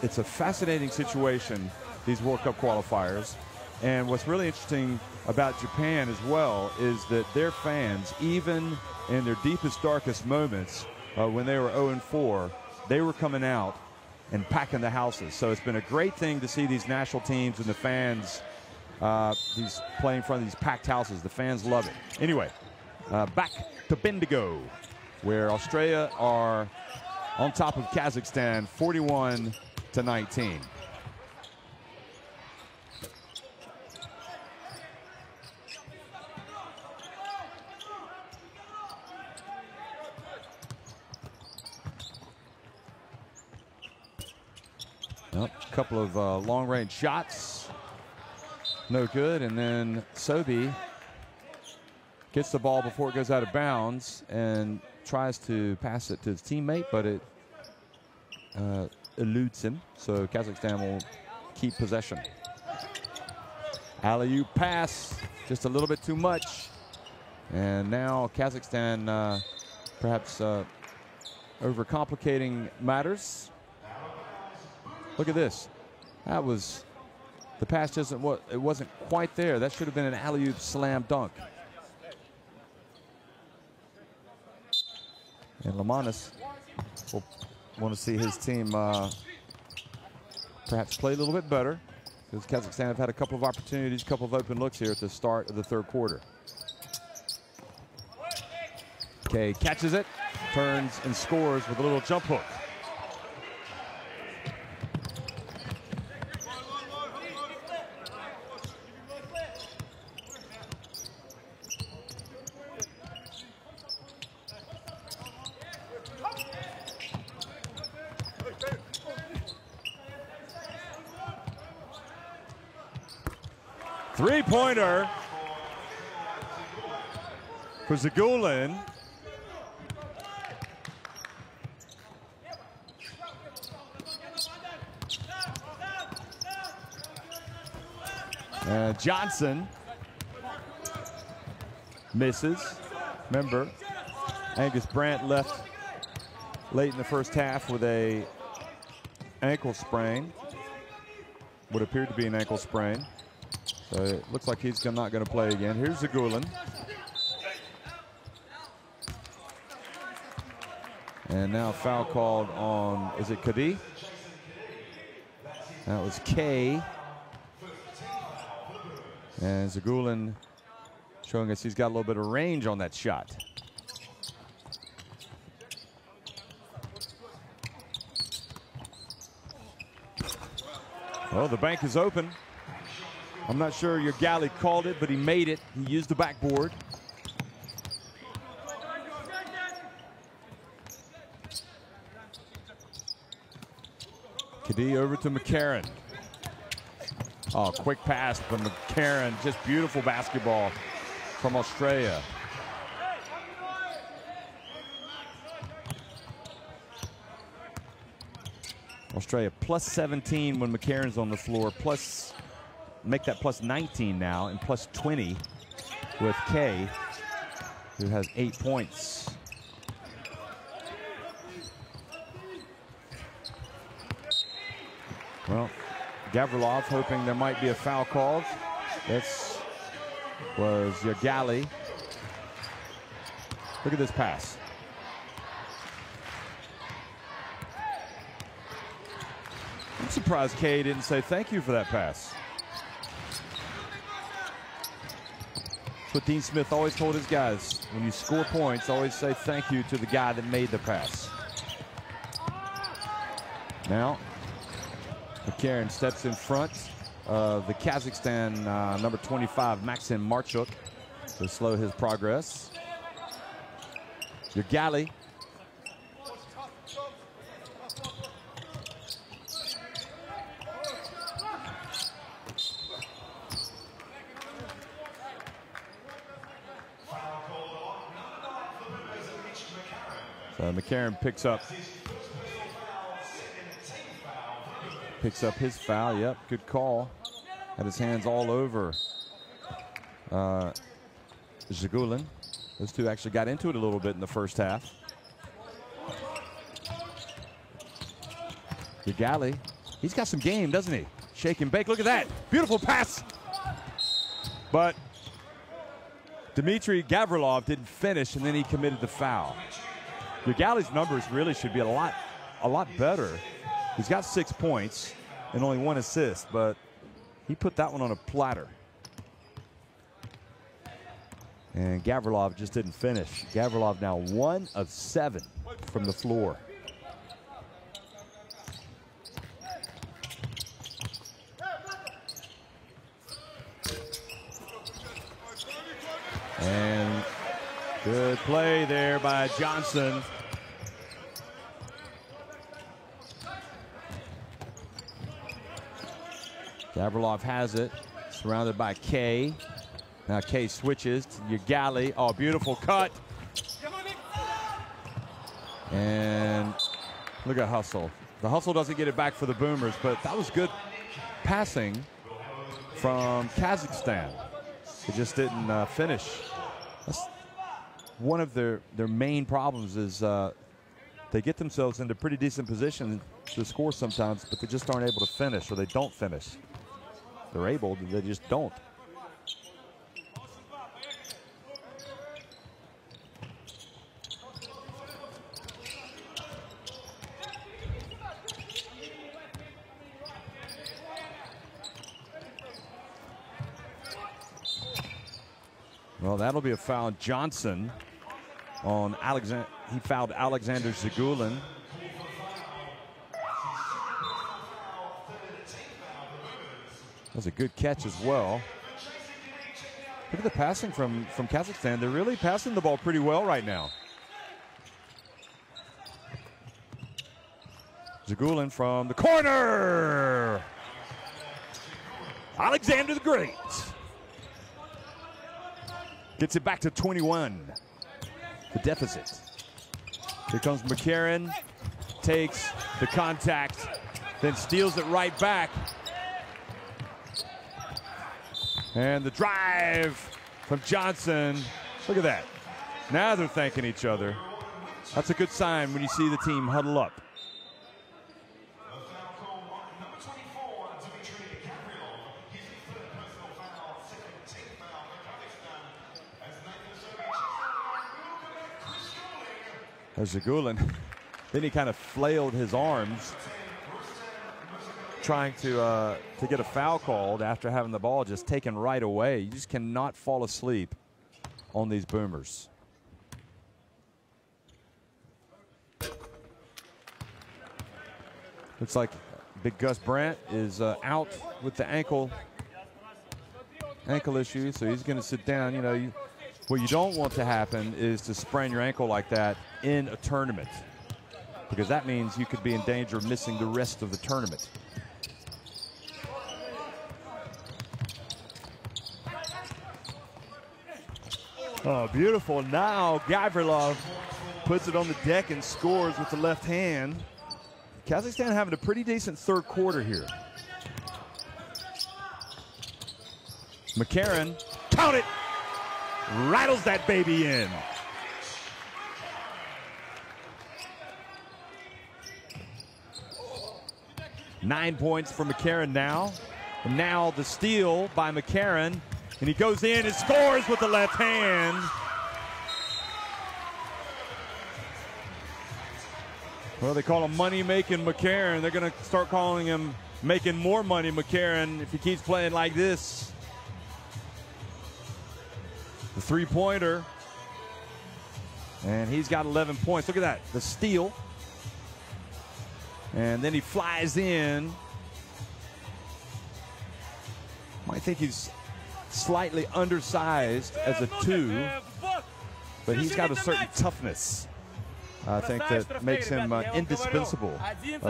A: it's a fascinating situation, these World Cup qualifiers. And what's really interesting about Japan as well is that their fans, even in their deepest, darkest moments, when they were 0-4, they were coming out and packing the houses. So it's been a great thing to see these national teams and the fans playing in front of these packed houses. The fans love it. Anyway, back to Bendigo, where Australia are on top of Kazakhstan 41-19. A couple of long-range shots, no good, and then Sobey gets the ball before it goes out of bounds and tries to pass it to his teammate, but it eludes him, so Kazakhstan will keep possession. Alley-oop pass, just a little bit too much, and now Kazakhstan perhaps overcomplicating matters. Look at this. That was, the pass it wasn't quite there. That should have been an alley-oop slam dunk. And Lamanis will want to see his team perhaps play a little bit better, because Kazakhstan have had a couple of opportunities, a couple of open looks here at the start of the third quarter. Kay catches it, turns and scores with a little jump hook. Three-pointer for Zagulin. Johnson misses. Remember, Angus Brandt left late in the first half with a ankle sprain. What appeared to be an ankle sprain. So it looks like he's not going to play again. Here's Zagulin. And now foul called on, is it Kadi? That was K. And Zagulin showing us he's got a little bit of range on that shot. Oh, the bank is open. I'm not sure your Galley called it, but he made it. He used the backboard. Kadi over to McCarron. Oh, quick pass from McCarron. Just beautiful basketball from Australia. Australia plus 17 when McCarron's on the floor. Plus, make that plus 19 now, and plus 20 with Kay, who has 8 points. Well, Gavrilov hoping there might be a foul called. This was Yagali. Look at this pass. I'm surprised Kay didn't say thank you for that pass. That's what Dean Smith always told his guys. When you score points, always say thank you to the guy that made the pass. Now, McCarron steps in front of the Kazakhstan number 25, Maxim Marchuk, to slow his progress. Yagali. So McCarron picks up his foul. Yep, good call. Had his hands all over Zagulin. Those two actually got into it a little bit in the first half. Yagali, he's got some game, doesn't he? Shake and bake. Look at that. Beautiful pass. But Dmitry Gavrilov didn't finish, and then he committed the foul. Yagali's numbers really should be a lot better. He's got 6 points and only 1 assist, but he put that one on a platter. And Gavrilov just didn't finish. Gavrilov now 1 of 7 from the floor. And good play there by Johnson. Gavrilov has it, surrounded by Kay. Now Kay switches to Yagali. Oh, beautiful cut. And look at Hustle. The Hustle doesn't get it back for the Boomers, but that was good passing from Kazakhstan. It just didn't finish. That's one of their main problems is they get themselves into pretty decent position to score sometimes, but they just aren't able to finish, or they don't finish. They're able, they just don't. Well, that'll be a foul. Johnson on Alexander. He fouled Alexander Zagulin. That was a good catch as well. Look at the passing from Kazakhstan. They're really passing the ball pretty well right now. Zagulin from the corner. Alexander the Great. Gets it back to 21. The deficit. Here comes McCarron. Takes the contact, then steals it right back. And the drive from Johnson. Look at that. Now they're thanking each other. That's a good sign when you see the team huddle up. There's Zagulin. Then he kind of flailed his arms, trying to get a foul called after having the ball just taken right away. You just cannot fall asleep on these boomers. Looks like Big Gus Brandt is out with the ankle issue, so he's going to sit down. You know, what you don't want to happen is to sprain your ankle like that in a tournament, because that means you could be in danger of missing the rest of the tournament. Oh, beautiful. Now Gavrilov puts it on the deck and scores with the left hand. Kazakhstan having a pretty decent third quarter here. McCarron, count it, rattles that baby in. Nine points for McCarron now. And now the steal by McCarron. And he goes in and scores with the left hand. Well, they call him money-making McCarron. They're going to start calling him making more money McCarron if he keeps playing like this. The three-pointer. And he's got 11 points. Look at that, the steal. And then he flies in. Might think he's slightly undersized as a two, but he's got a certain toughness, I think, that makes him indispensable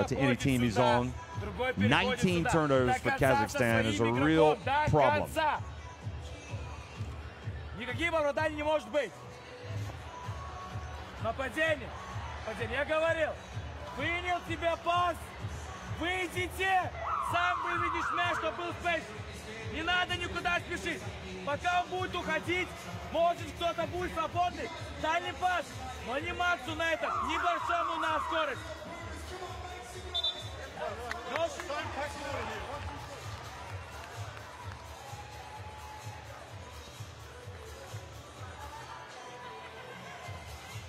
A: to any team he's on. 19 turnovers for Kazakhstan is a real problem.
B: Никаких оправданий не может быть. Нападение. Я говорил, принял тебе пас, выйдите, сам выведешь мяч, чтобы был спейс. Не надо никуда спешить. Пока он будет уходить, может кто-то будет свободный. Дальний пас, но не Максу на этом, не большому на скорость.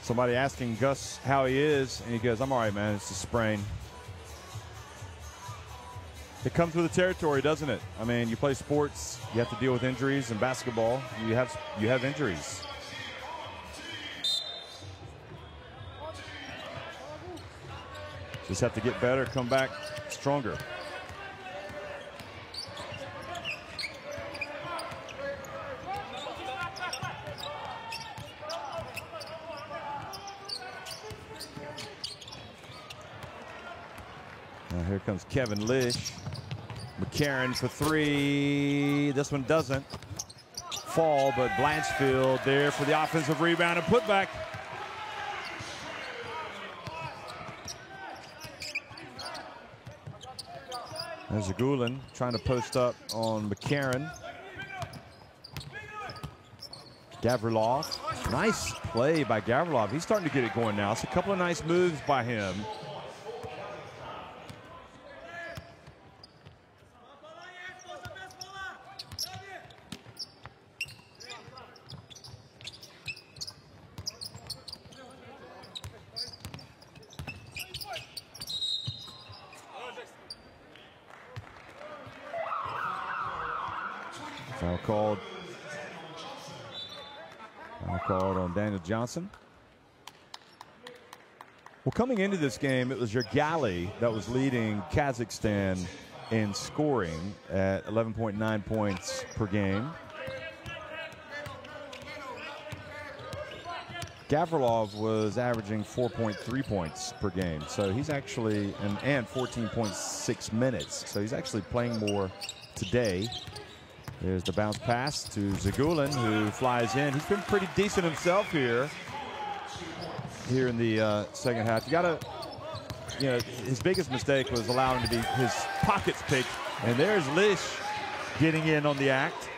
A: Somebody asking Gus how he is, and he goes, I'm all right, man, it's a sprain. It comes with the territory, doesn't it? I mean, you play sports, you have to deal with injuries. In basketball, you have injuries. Just have to get better, come back stronger. Now here comes Kevin Lish. McCarron for three. This one doesn't fall, but Blanchfield there for the offensive rebound and putback. There's Zagulin trying to post up on McCarron. Gavrilov. Nice play by Gavrilov. He's starting to get it going now. It's a couple of nice moves by him. Foul called on Daniel Johnson. Well, coming into this game, it was Yergali that was leading Kazakhstan in scoring at 11.9 points per game. Gavrilov was averaging 4.3 points per game, so he's actually, and 14.6 minutes, so he's actually playing more today There's the bounce pass to Zagulin, who flies in. He's been pretty decent himself here in the second half. You gotta, his biggest mistake was allowing him to be his pockets picked. And there's Lish getting in on the act.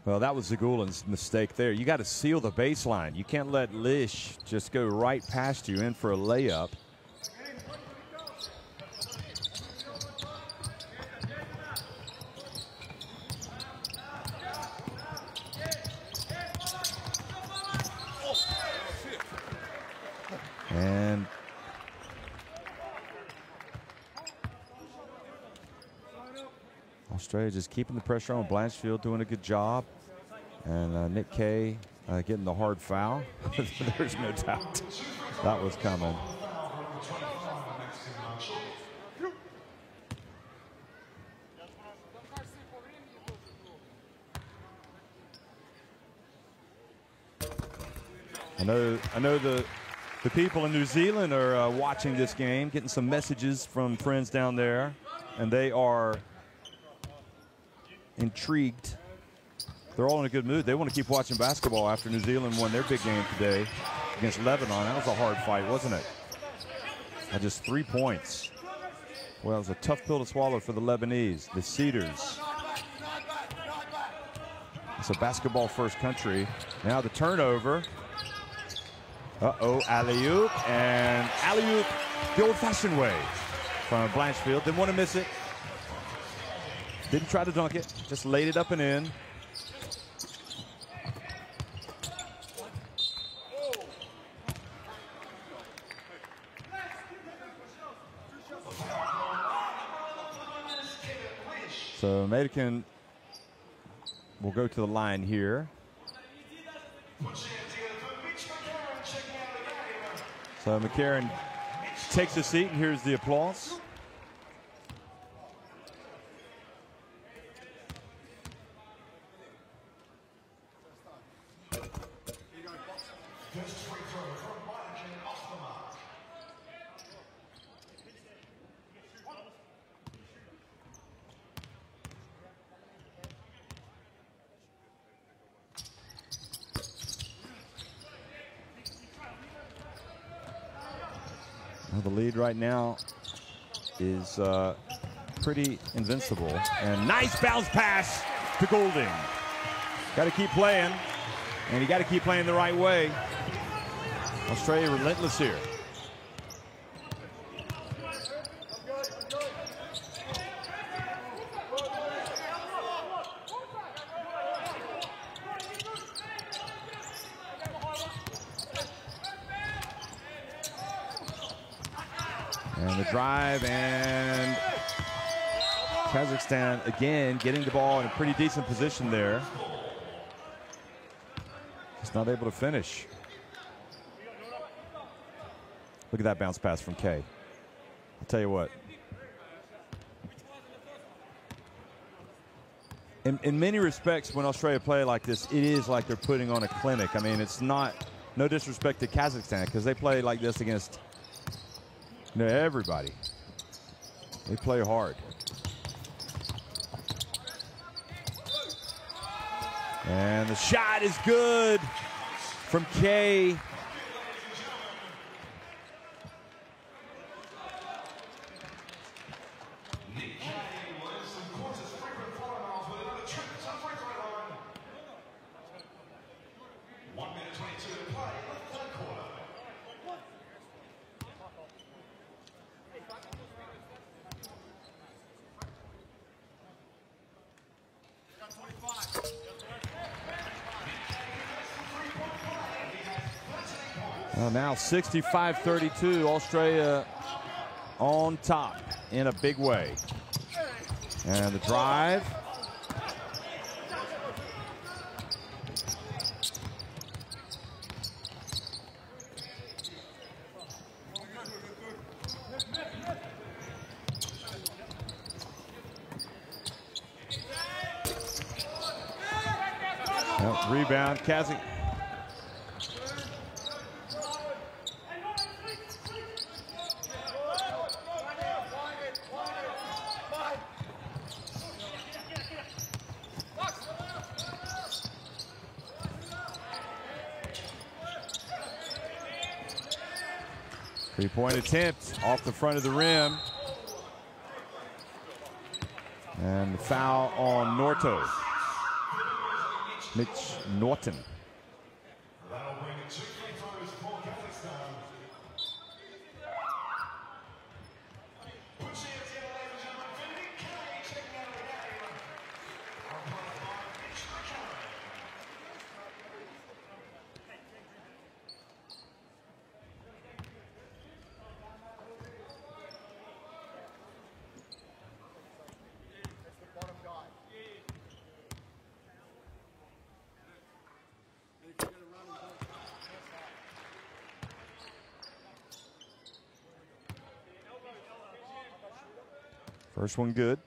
A: Well, that was Zagulin's mistake there. You got to seal the baseline. You can't let Lish just go right past you in for a layup. And Australia just keeping the pressure on. Blanchfield doing a good job. And Nick Kay getting the hard foul. There's no doubt that was coming. I know the people in New Zealand are watching this game, getting some messages from friends down there, and they are intrigued. They're all in a good mood. They want to keep watching basketball after New Zealand won their big game today against Lebanon. That was a hard fight, wasn't it? Just 3 points. Well, it was a tough pill to swallow for the Lebanese. The Cedars. It's a basketball-first country. Now the turnover. Uh-oh, alley-oop. And alley-oop the old-fashioned way from Blanchfield. Didn't want to miss it. Didn't try to dunk it. Just laid it up and in. So Madikin will go to the line here. So McCarron takes a seat, and here's the applause. Well, the lead right now is pretty invincible. And nice bounce pass to Goulding. Got to keep playing, and you got to keep playing the right way. Australia relentless here. And the drive, and Kazakhstan again getting the ball in a pretty decent position there. Just not able to finish. Look at that bounce pass from Kay. I'll tell you what. In many respects, when Australia play like this, it is like they're putting on a clinic. I mean, it's not, no disrespect to Kazakhstan, because they play like this against everybody. They play hard. And the shot is good from Kay. Well, now 65-32, Australia on top in a big way. And the drive. Well, rebound, Kazakh. Three-point attempt off the front of the rim. And the foul on Norto. Mitch Norton.
D: That'll bring 2 free throws for Kazakhstan.
A: First one good.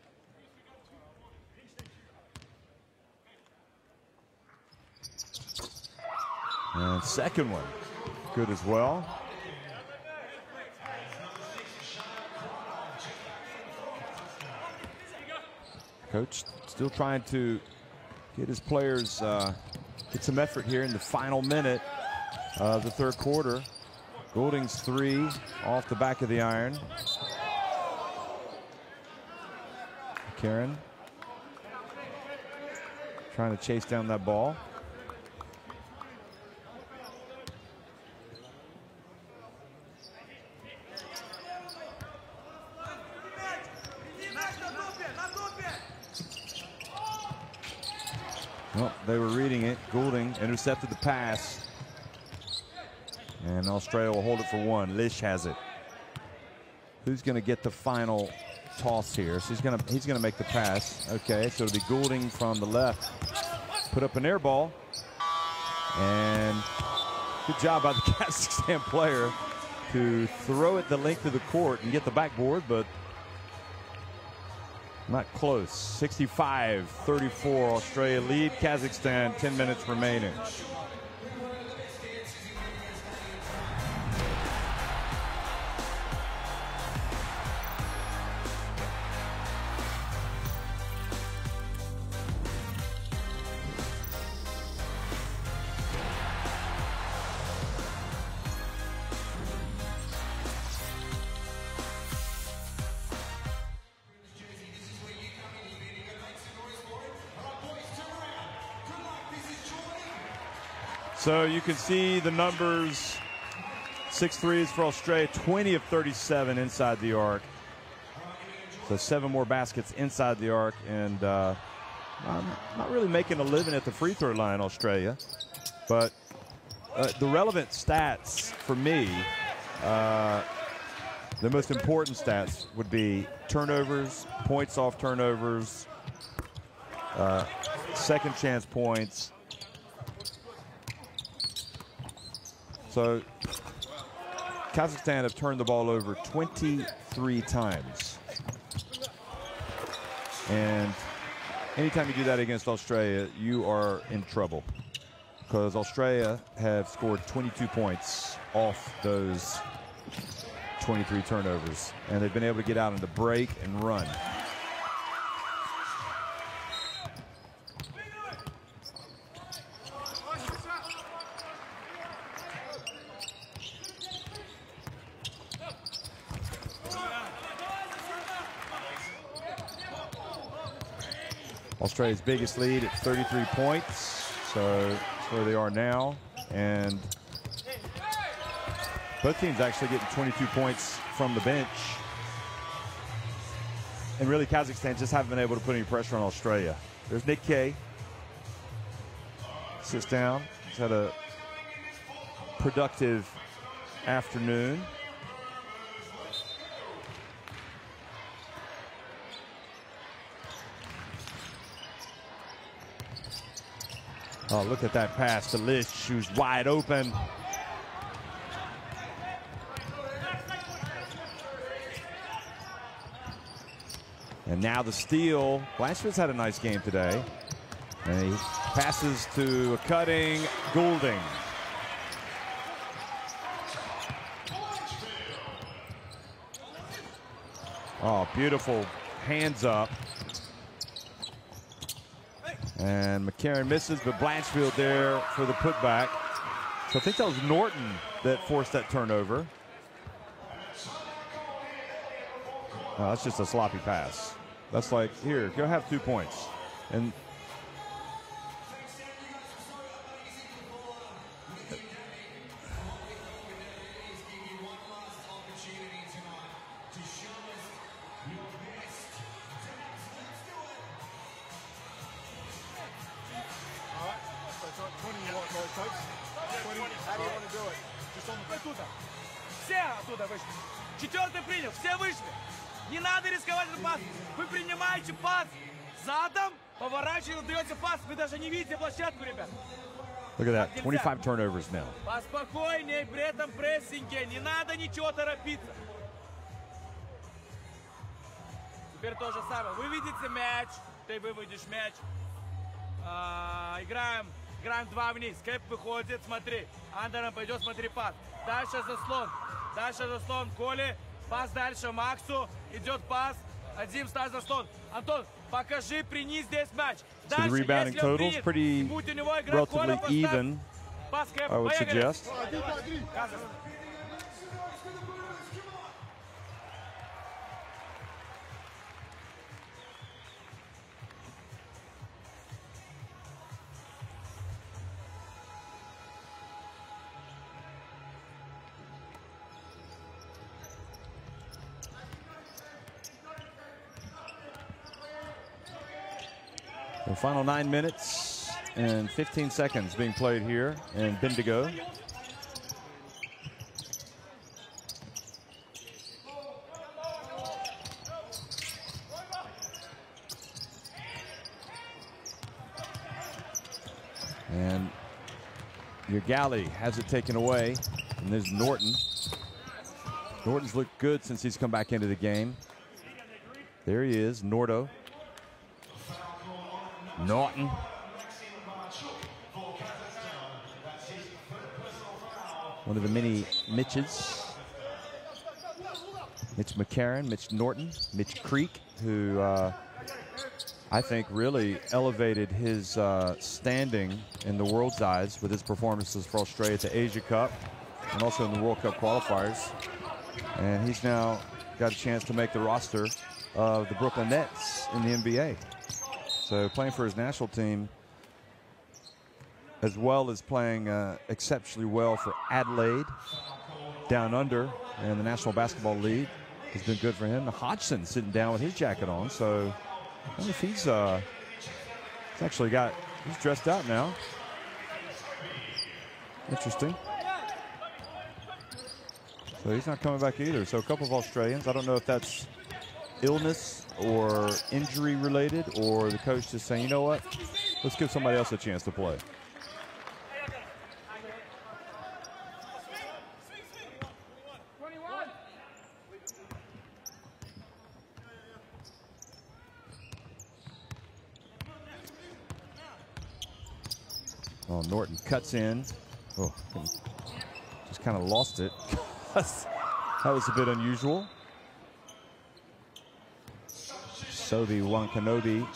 A: And second one good as well. Coach still trying to get his players get some effort here in the final minute of the third quarter. Goulding's three off the back of the iron. Karen trying to chase down that ball. Well, they were reading it. Goulding intercepted the pass. And Australia will hold it for one. Lish has it. Who's going to get the final toss here? So he's gonna make the pass. Okay, so it'll be Goulding from the left. Put up an air ball. And good job by the Kazakhstan player to throw it the length of the court and get the backboard, but not close. 65-34, Australia lead Kazakhstan, 10 minutes remaining. So you can see the numbers. 6 threes for Australia, 20 of 37 inside the arc. So 7 more baskets inside the arc, and not really making a living at the free throw line, Australia. But the relevant stats for me, the most important stats would be turnovers, points off turnovers, second chance points. So Kazakhstan have turned the ball over 23 times. And anytime you do that against Australia, you are in trouble, because Australia have scored 22 points off those 23 turnovers, and they've been able to get out into break and run. Australia's biggest lead at 33 points, so that's where they are now. And both teams actually getting 22 points from the bench. And really, Kazakhstan just haven't been able to put any pressure on Australia. There's Nick Kay. Sits down. He's had a productive afternoon. Oh, look at that pass to Lish, who's wide open. And now the steal. Blanchford's had a nice game today. And he passes to a cutting Goulding. Oh, beautiful hands up. And McCarron misses, but Blanchfield there for the putback. So I think that was Norton that forced that turnover. Oh, that's just a sloppy pass. That's like, here, go have 2 points. And
B: Все оттуда вышли. Четвертый принял, все вышли. Не надо рисковать этот пас. Вы принимаете пас задом, поворачиваете, даете пас. Вы даже не видите площадку, ребят.
A: Look at that, 25 turnovers now.
B: Поспокойнее, при этом прессинге. Не надо ничего торопиться. Теперь то же самое. Вы видите мяч, ты выводишь мяч. Играем 2 вниз. Кэп выходит, смотри. Андером пойдет, смотри, пас. Дальше заслон. Коли. Пас дальше Максу. Идет пас. Один ставит заслон. Антон, покажи, прини здесь мяч.
A: So the rebounding totals pretty relatively even, I would suggest. The final 9 minutes and 15 seconds being played here in Bendigo. And Ugali has it taken away. And there's Norton. Norton's looked good since he's come back into the game. There he is, Norton. One of the many Mitches. Mitch McCarron, Mitch Norton, Mitch Creek, who I think really elevated his standing in the world's eyes with his performances for Australia at the Asia Cup and also in the World Cup qualifiers. And he's now got a chance to make the roster of the Brooklyn Nets in the NBA. So playing for his national team, as well as playing exceptionally well for Adelaide down under in the National Basketball League, has been good for him. Hodgson sitting down with his jacket on, so I wonder if he's dressed out now. Interesting. So he's not coming back either. So a couple of Australians. I don't know if that's illness or injury related, or the coach just saying, you know what, let's give somebody else a chance to play. Oh, Norton cuts in. Oh, just kind of lost it. That was a bit unusual. Sobi Wankanobi.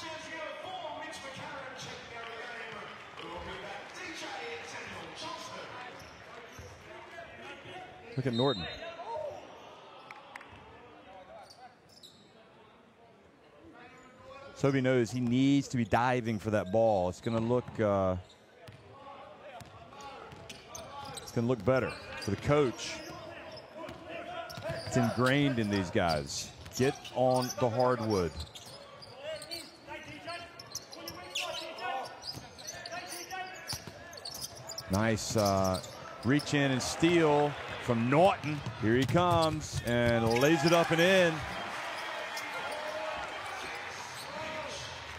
A: Look at Norton. Sobi knows he needs to be diving for that ball. It's going to look better for the coach. It's ingrained in these guys. Get on the hardwood. Nice reach in and steal from Norton. Here he comes and lays it up and in.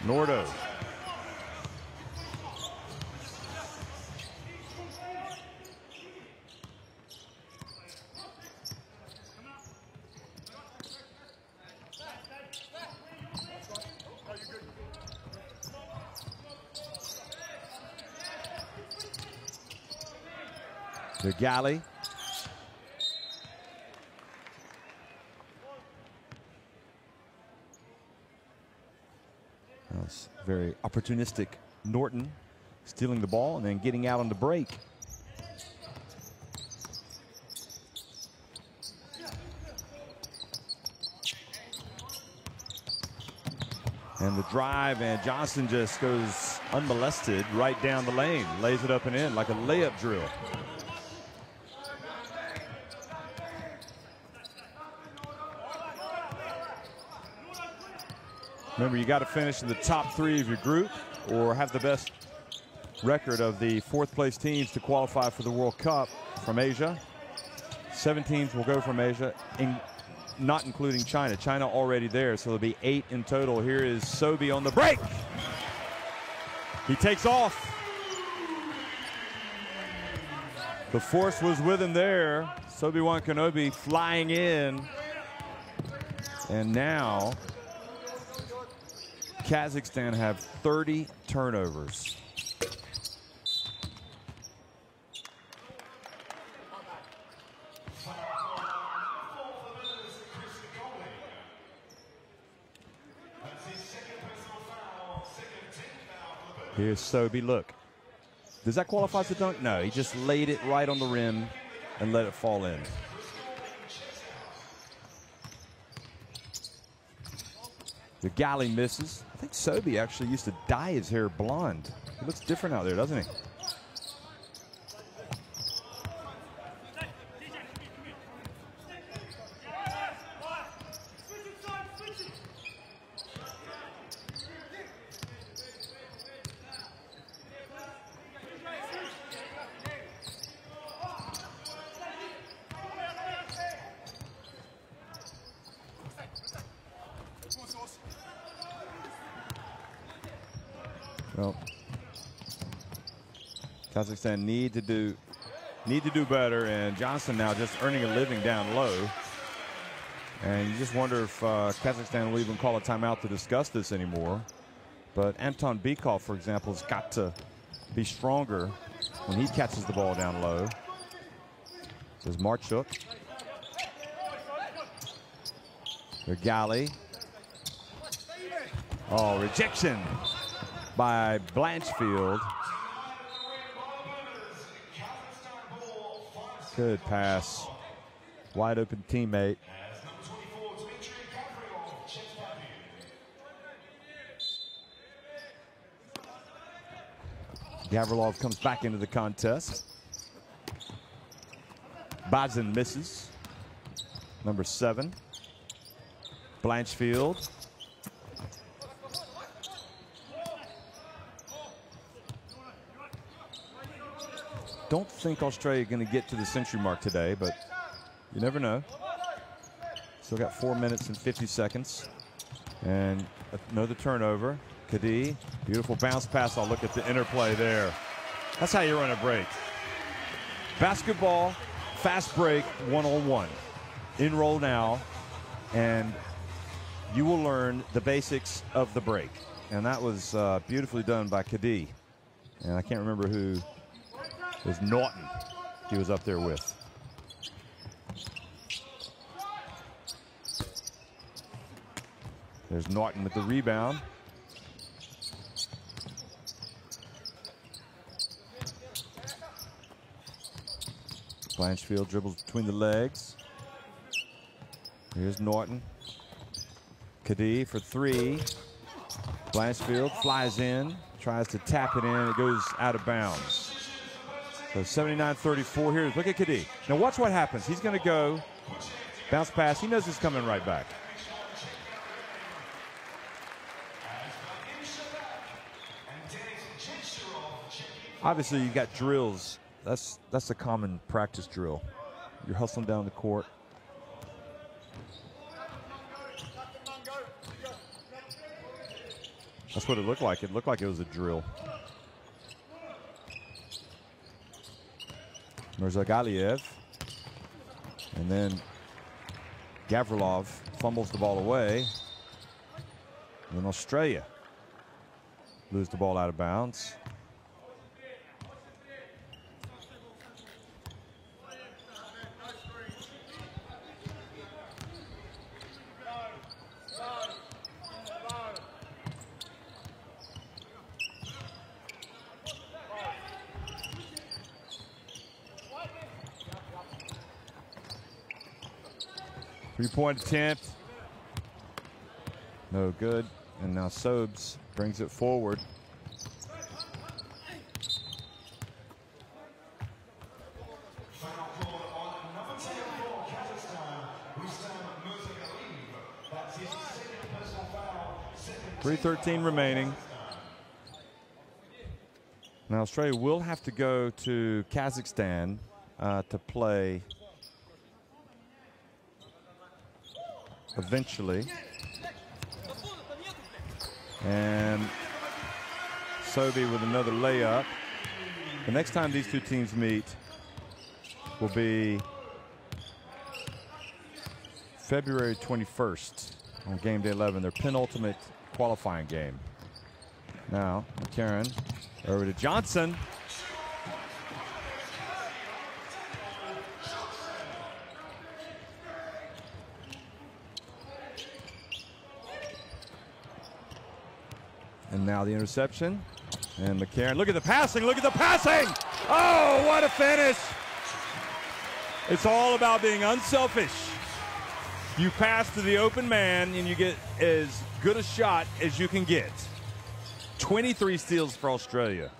A: Nordo. The Galley. That's very opportunistic. Norton stealing the ball and then getting out on the break. And the drive, and Johnson just goes unmolested right down the lane. Lays it up and in like a layup drill. Remember, you got to finish in the top 3 of your group or have the best record of the 4th place teams to qualify for the World Cup from Asia. 7 teams will go from Asia, not including China. China already there, so there'll be 8 in total. Here is Sobi on the break. He takes off. The force was with him there. Sobi Wankanobi flying in. And now Kazakhstan have 30 turnovers. Here's Sobi, look. Does that qualify as a dunk? No, he just laid it right on the rim and let it fall in. The Galley misses. I think Sobi actually used to dye his hair blonde. He looks different out there, doesn't he? Well, Kazakhstan need to do better, and Johnson now just earning a living down low. And you just wonder if Kazakhstan will even call a timeout to discuss this anymore. But Anton Bykov, for example, has got to be stronger when he catches the ball down low. There's Marchuk. The Galley. Oh, rejection by Blanchfield. Good pass. Wide open teammate. Gavrilov comes back into the contest. Bazin misses. Number 7. Blanchfield. Don't think Australia going to get to the century mark today, but you never know. Still got 4 minutes and 50 seconds. And another turnover. Kadi, beautiful bounce pass. I'll look at the interplay there. That's how you run a break. Basketball, fast break, one-on-one. In roll now, and you will learn the basics of the break. And that was beautifully done by Kadi. And I can't remember who was Norton he was up there with. There's Norton with the rebound. Blanchfield dribbles between the legs. Here's Norton. Kadi for 3. Blanchfield flies in, tries to tap it in. It goes out of bounds. So 79-34 here. Look at Kadi. Now watch what happens. He's going to go bounce pass. He knows it's coming right back. Obviously, you've got drills. That's a common practice drill. You're hustling down the court. That's what it looked like. It looked like it was a drill. Mirzagaliev. And then Gavrilov fumbles the ball away. And then Australia lose the ball out of bounds. 3-point attempt. No good. And now Sobes brings it forward.
D: Foul call on number 10 for Kazakhstan, That's his second personal foul.
A: 3:13 remaining. Now Australia will have to go to Kazakhstan to play eventually. And Sobey with another layup. The next time these two teams meet will be February 21st on game day 11, their penultimate qualifying game. Now, McCarron over to Johnson. And now the interception. And McCarron, look at the passing, look at the passing! Oh, what a finish! It's all about being unselfish. You pass to the open man and you get as good a shot as you can get. 23 steals for Australia.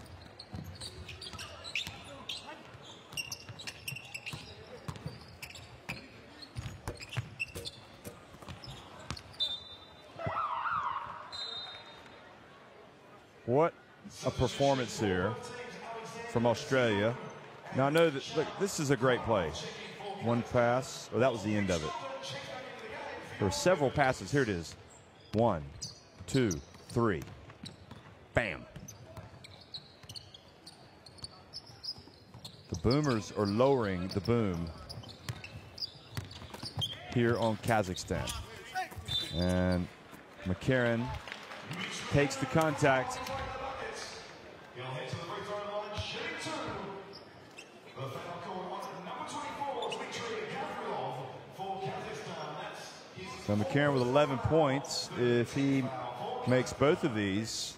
A: What a performance here from Australia. Now I know that, look, this is a great play. One pass, oh, that was the end of it. There were several passes. Here it is. 1, 2, 3. Bam. The Boomers are lowering the boom here on Kazakhstan. And McCarron takes the contact.
D: He'll head to the free throw line, shooting two. The foul call on number 24, Dmitry Gavrilov for Kazakhstan. That's his
A: So McCarron with 11 points. If he makes both of these,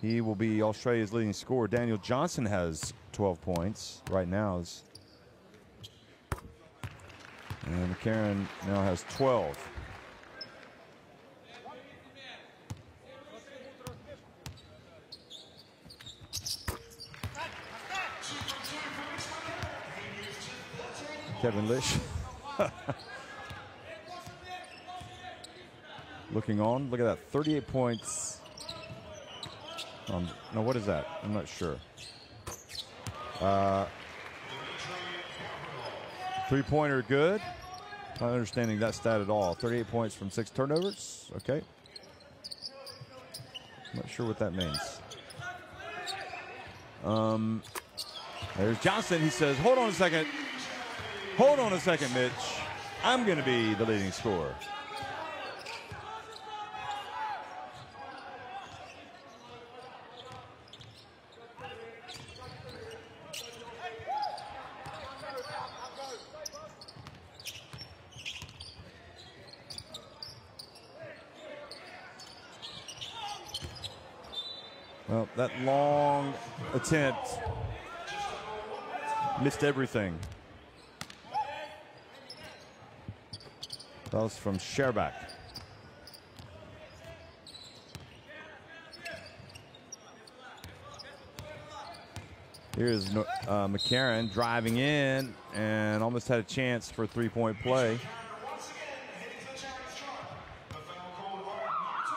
A: he will be Australia's leading scorer. Daniel Johnson has 12 points right now. And McCarron now has 12. Kevin Lish looking on. Look at that, 38 points. No, what is that? I'm not sure. Three-pointer good. Not understanding that stat at all. 38 points from 6 turnovers. Okay. Not sure what that means. There's Johnson. He says, hold on a second. Hold on a second, Mitch. I'm going to be the leading scorer. Well, that long attempt missed everything. That was from Sherbak. Here's McCarron driving in and almost had a chance for a three-point play.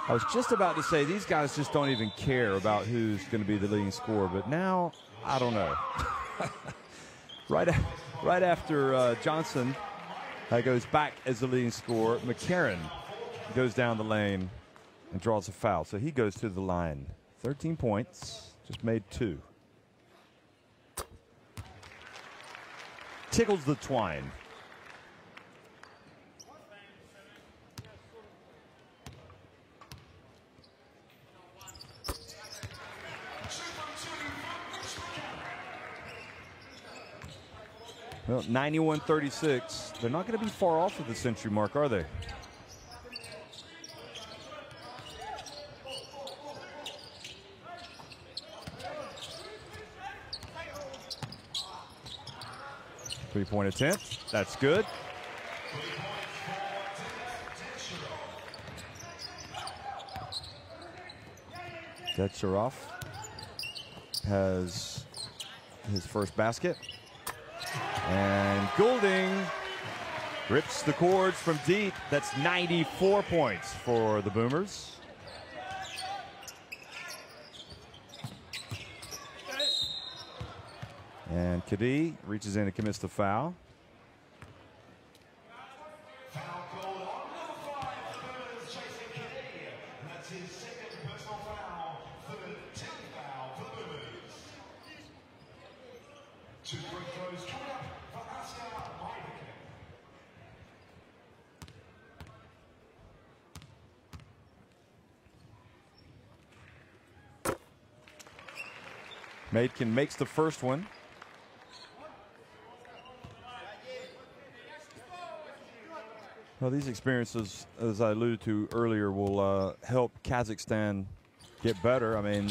A: I was just about to say these guys just don't even care about who's going to be the leading scorer, but now I don't know. right after Johnson goes back as the leading scorer, McCarron goes down the lane and draws a foul. So he goes to the line. 13 points, just made 2. Tickles the twine. Well, 91-36. They're not going to be far off of the century mark, are they? Three-point attempt. That's good. Detcharov has his first basket. And Goulding rips the cords from deep. That's 94 points for the Boomers. And Kadi reaches in and commits the foul.
D: Foul called on number 5 for the Boomers, Jason Kennedy. And that's his second personal foul, third team foul for the Boomers. 2 free throws coming up for Oscar Maidkin.
A: Maidkin makes the first one. Well, these experiences, as I alluded to earlier, will help Kazakhstan get better. I mean,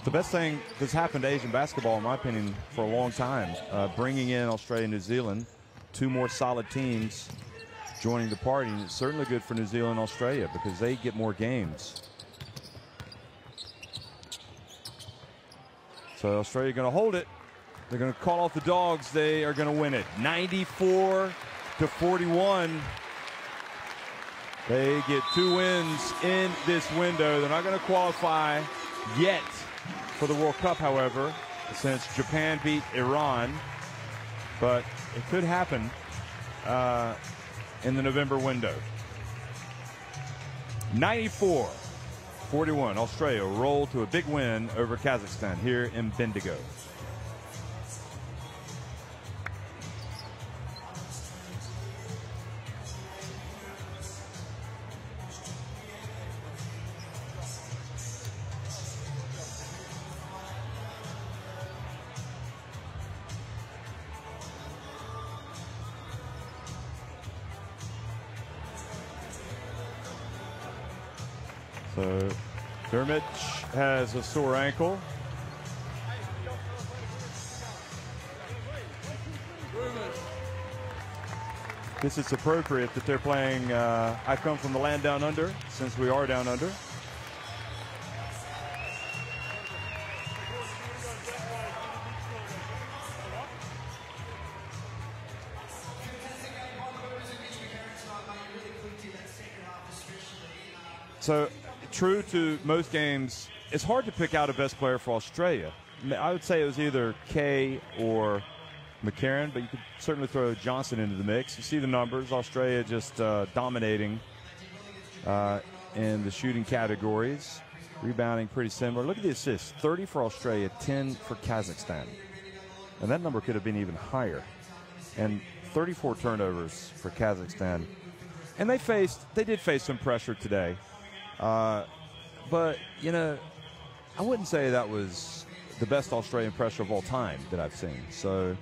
A: the best thing that's happened to Asian basketball, in my opinion, for a long time, bringing in Australia and New Zealand, 2 more solid teams joining the party. And it's certainly good for New Zealand and Australia because they get more games. So Australia going to hold it. They're going to call off the Dogs. They are going to win it. 94-41. They get 2 wins in this window. They're not going to qualify yet for the World Cup, however, since Japan beat Iran. But it could happen in the November window. 94-41. Australia rolled to a big win over Kazakhstan here in Bendigo. So Dermich has a sore ankle. Guess it's appropriate that they're playing I Come From the Land Down Under, since we are down under. So, true to most games, it's hard to pick out a best player for Australia. I would say it was either Kay or McCarron, but you could certainly throw Johnson into the mix. You see the numbers. Australia just dominating in the shooting categories. Rebounding pretty similar. Look at the assists. 30 for Australia, 10 for Kazakhstan. And that number could have been even higher. And 34 turnovers for Kazakhstan. And they did face some pressure today. But, you know, I wouldn't say that was the best Australian pressure of all time that I've seen. So,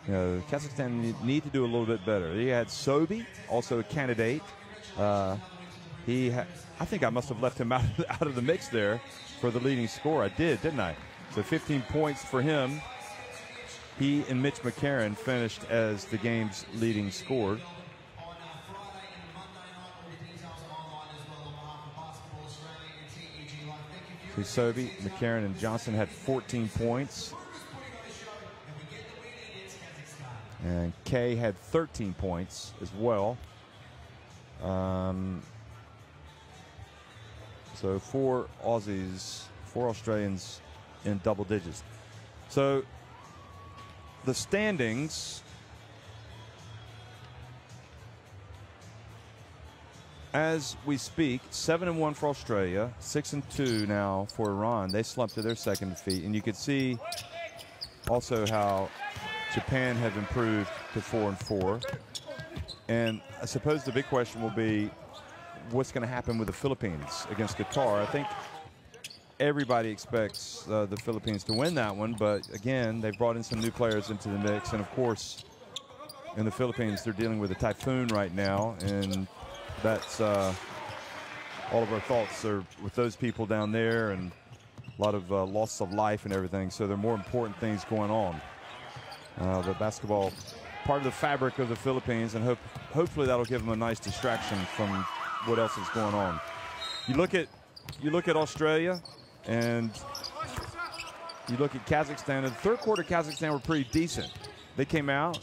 A: you know, Kazakhstan need to do a little bit better. He had Sobi, also a candidate. I think I must have left him out of the mix there for the leading scorer. I did, didn't I? So 15 points for him. He and Mitch McCarron finished as the game's leading scorer. Sobi, McCarron, and Johnson had 14 points. And Kay had 13 points as well. So 4 Aussies, 4 Australians in double digits. So the standings, as we speak, 7-1 for Australia, 6-2 now for Iran. They slumped to their second defeat, and you could see also how Japan have improved to 4-4. And I suppose the big question will be what's going to happen with the Philippines against Qatar. I think everybody expects the Philippines to win that one, but again, they've brought in some new players into the mix, and of course, in the Philippines, they're dealing with a typhoon right now, and that's all of our thoughts are with those people down there, and a lot of loss of life and everything. So there are more important things going on. The basketball, part of the fabric of the Philippines, and hopefully that'll give them a nice distraction from what else is going on. You look at Australia. And you look at Kazakhstan, in the third quarter, Kazakhstan were pretty decent. They came out.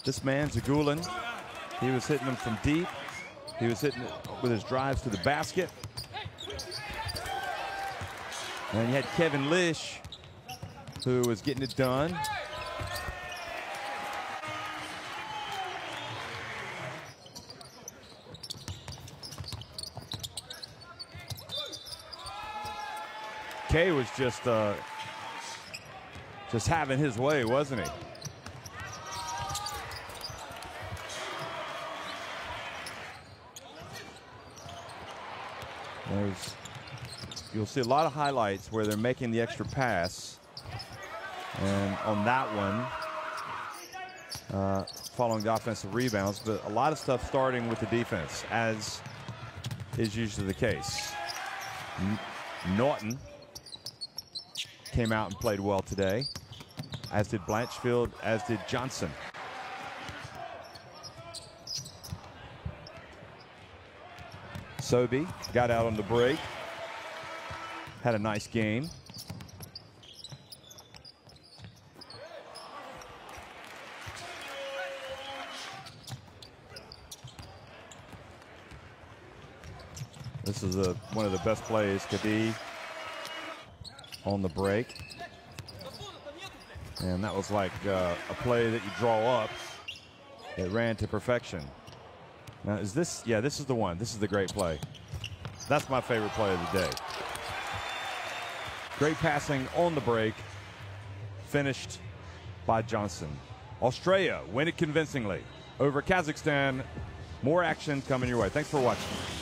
A: This man, Zagulin, he was hitting them from deep. He was hitting it with his drives to the basket. And you had Kevin Lish, who was getting it done. Kay was just having his way, wasn't he? You'll see a lot of highlights where they're making the extra pass. And on that one, following the offensive rebounds, but a lot of stuff starting with the defense, as is usually the case. Norton came out and played well today, as did Blanchfield, as did Johnson. Sobey got out on the break, had a nice game. This is one of the best plays, Kadi on the break. And that was like a play that you draw up. It ran to perfection. Now is this, yeah, this is the one. This is the great play. That's my favorite play of the day. Great passing on the break, finished by Johnson. Australia win it convincingly over Kazakhstan. More action coming your way. Thanks for watching.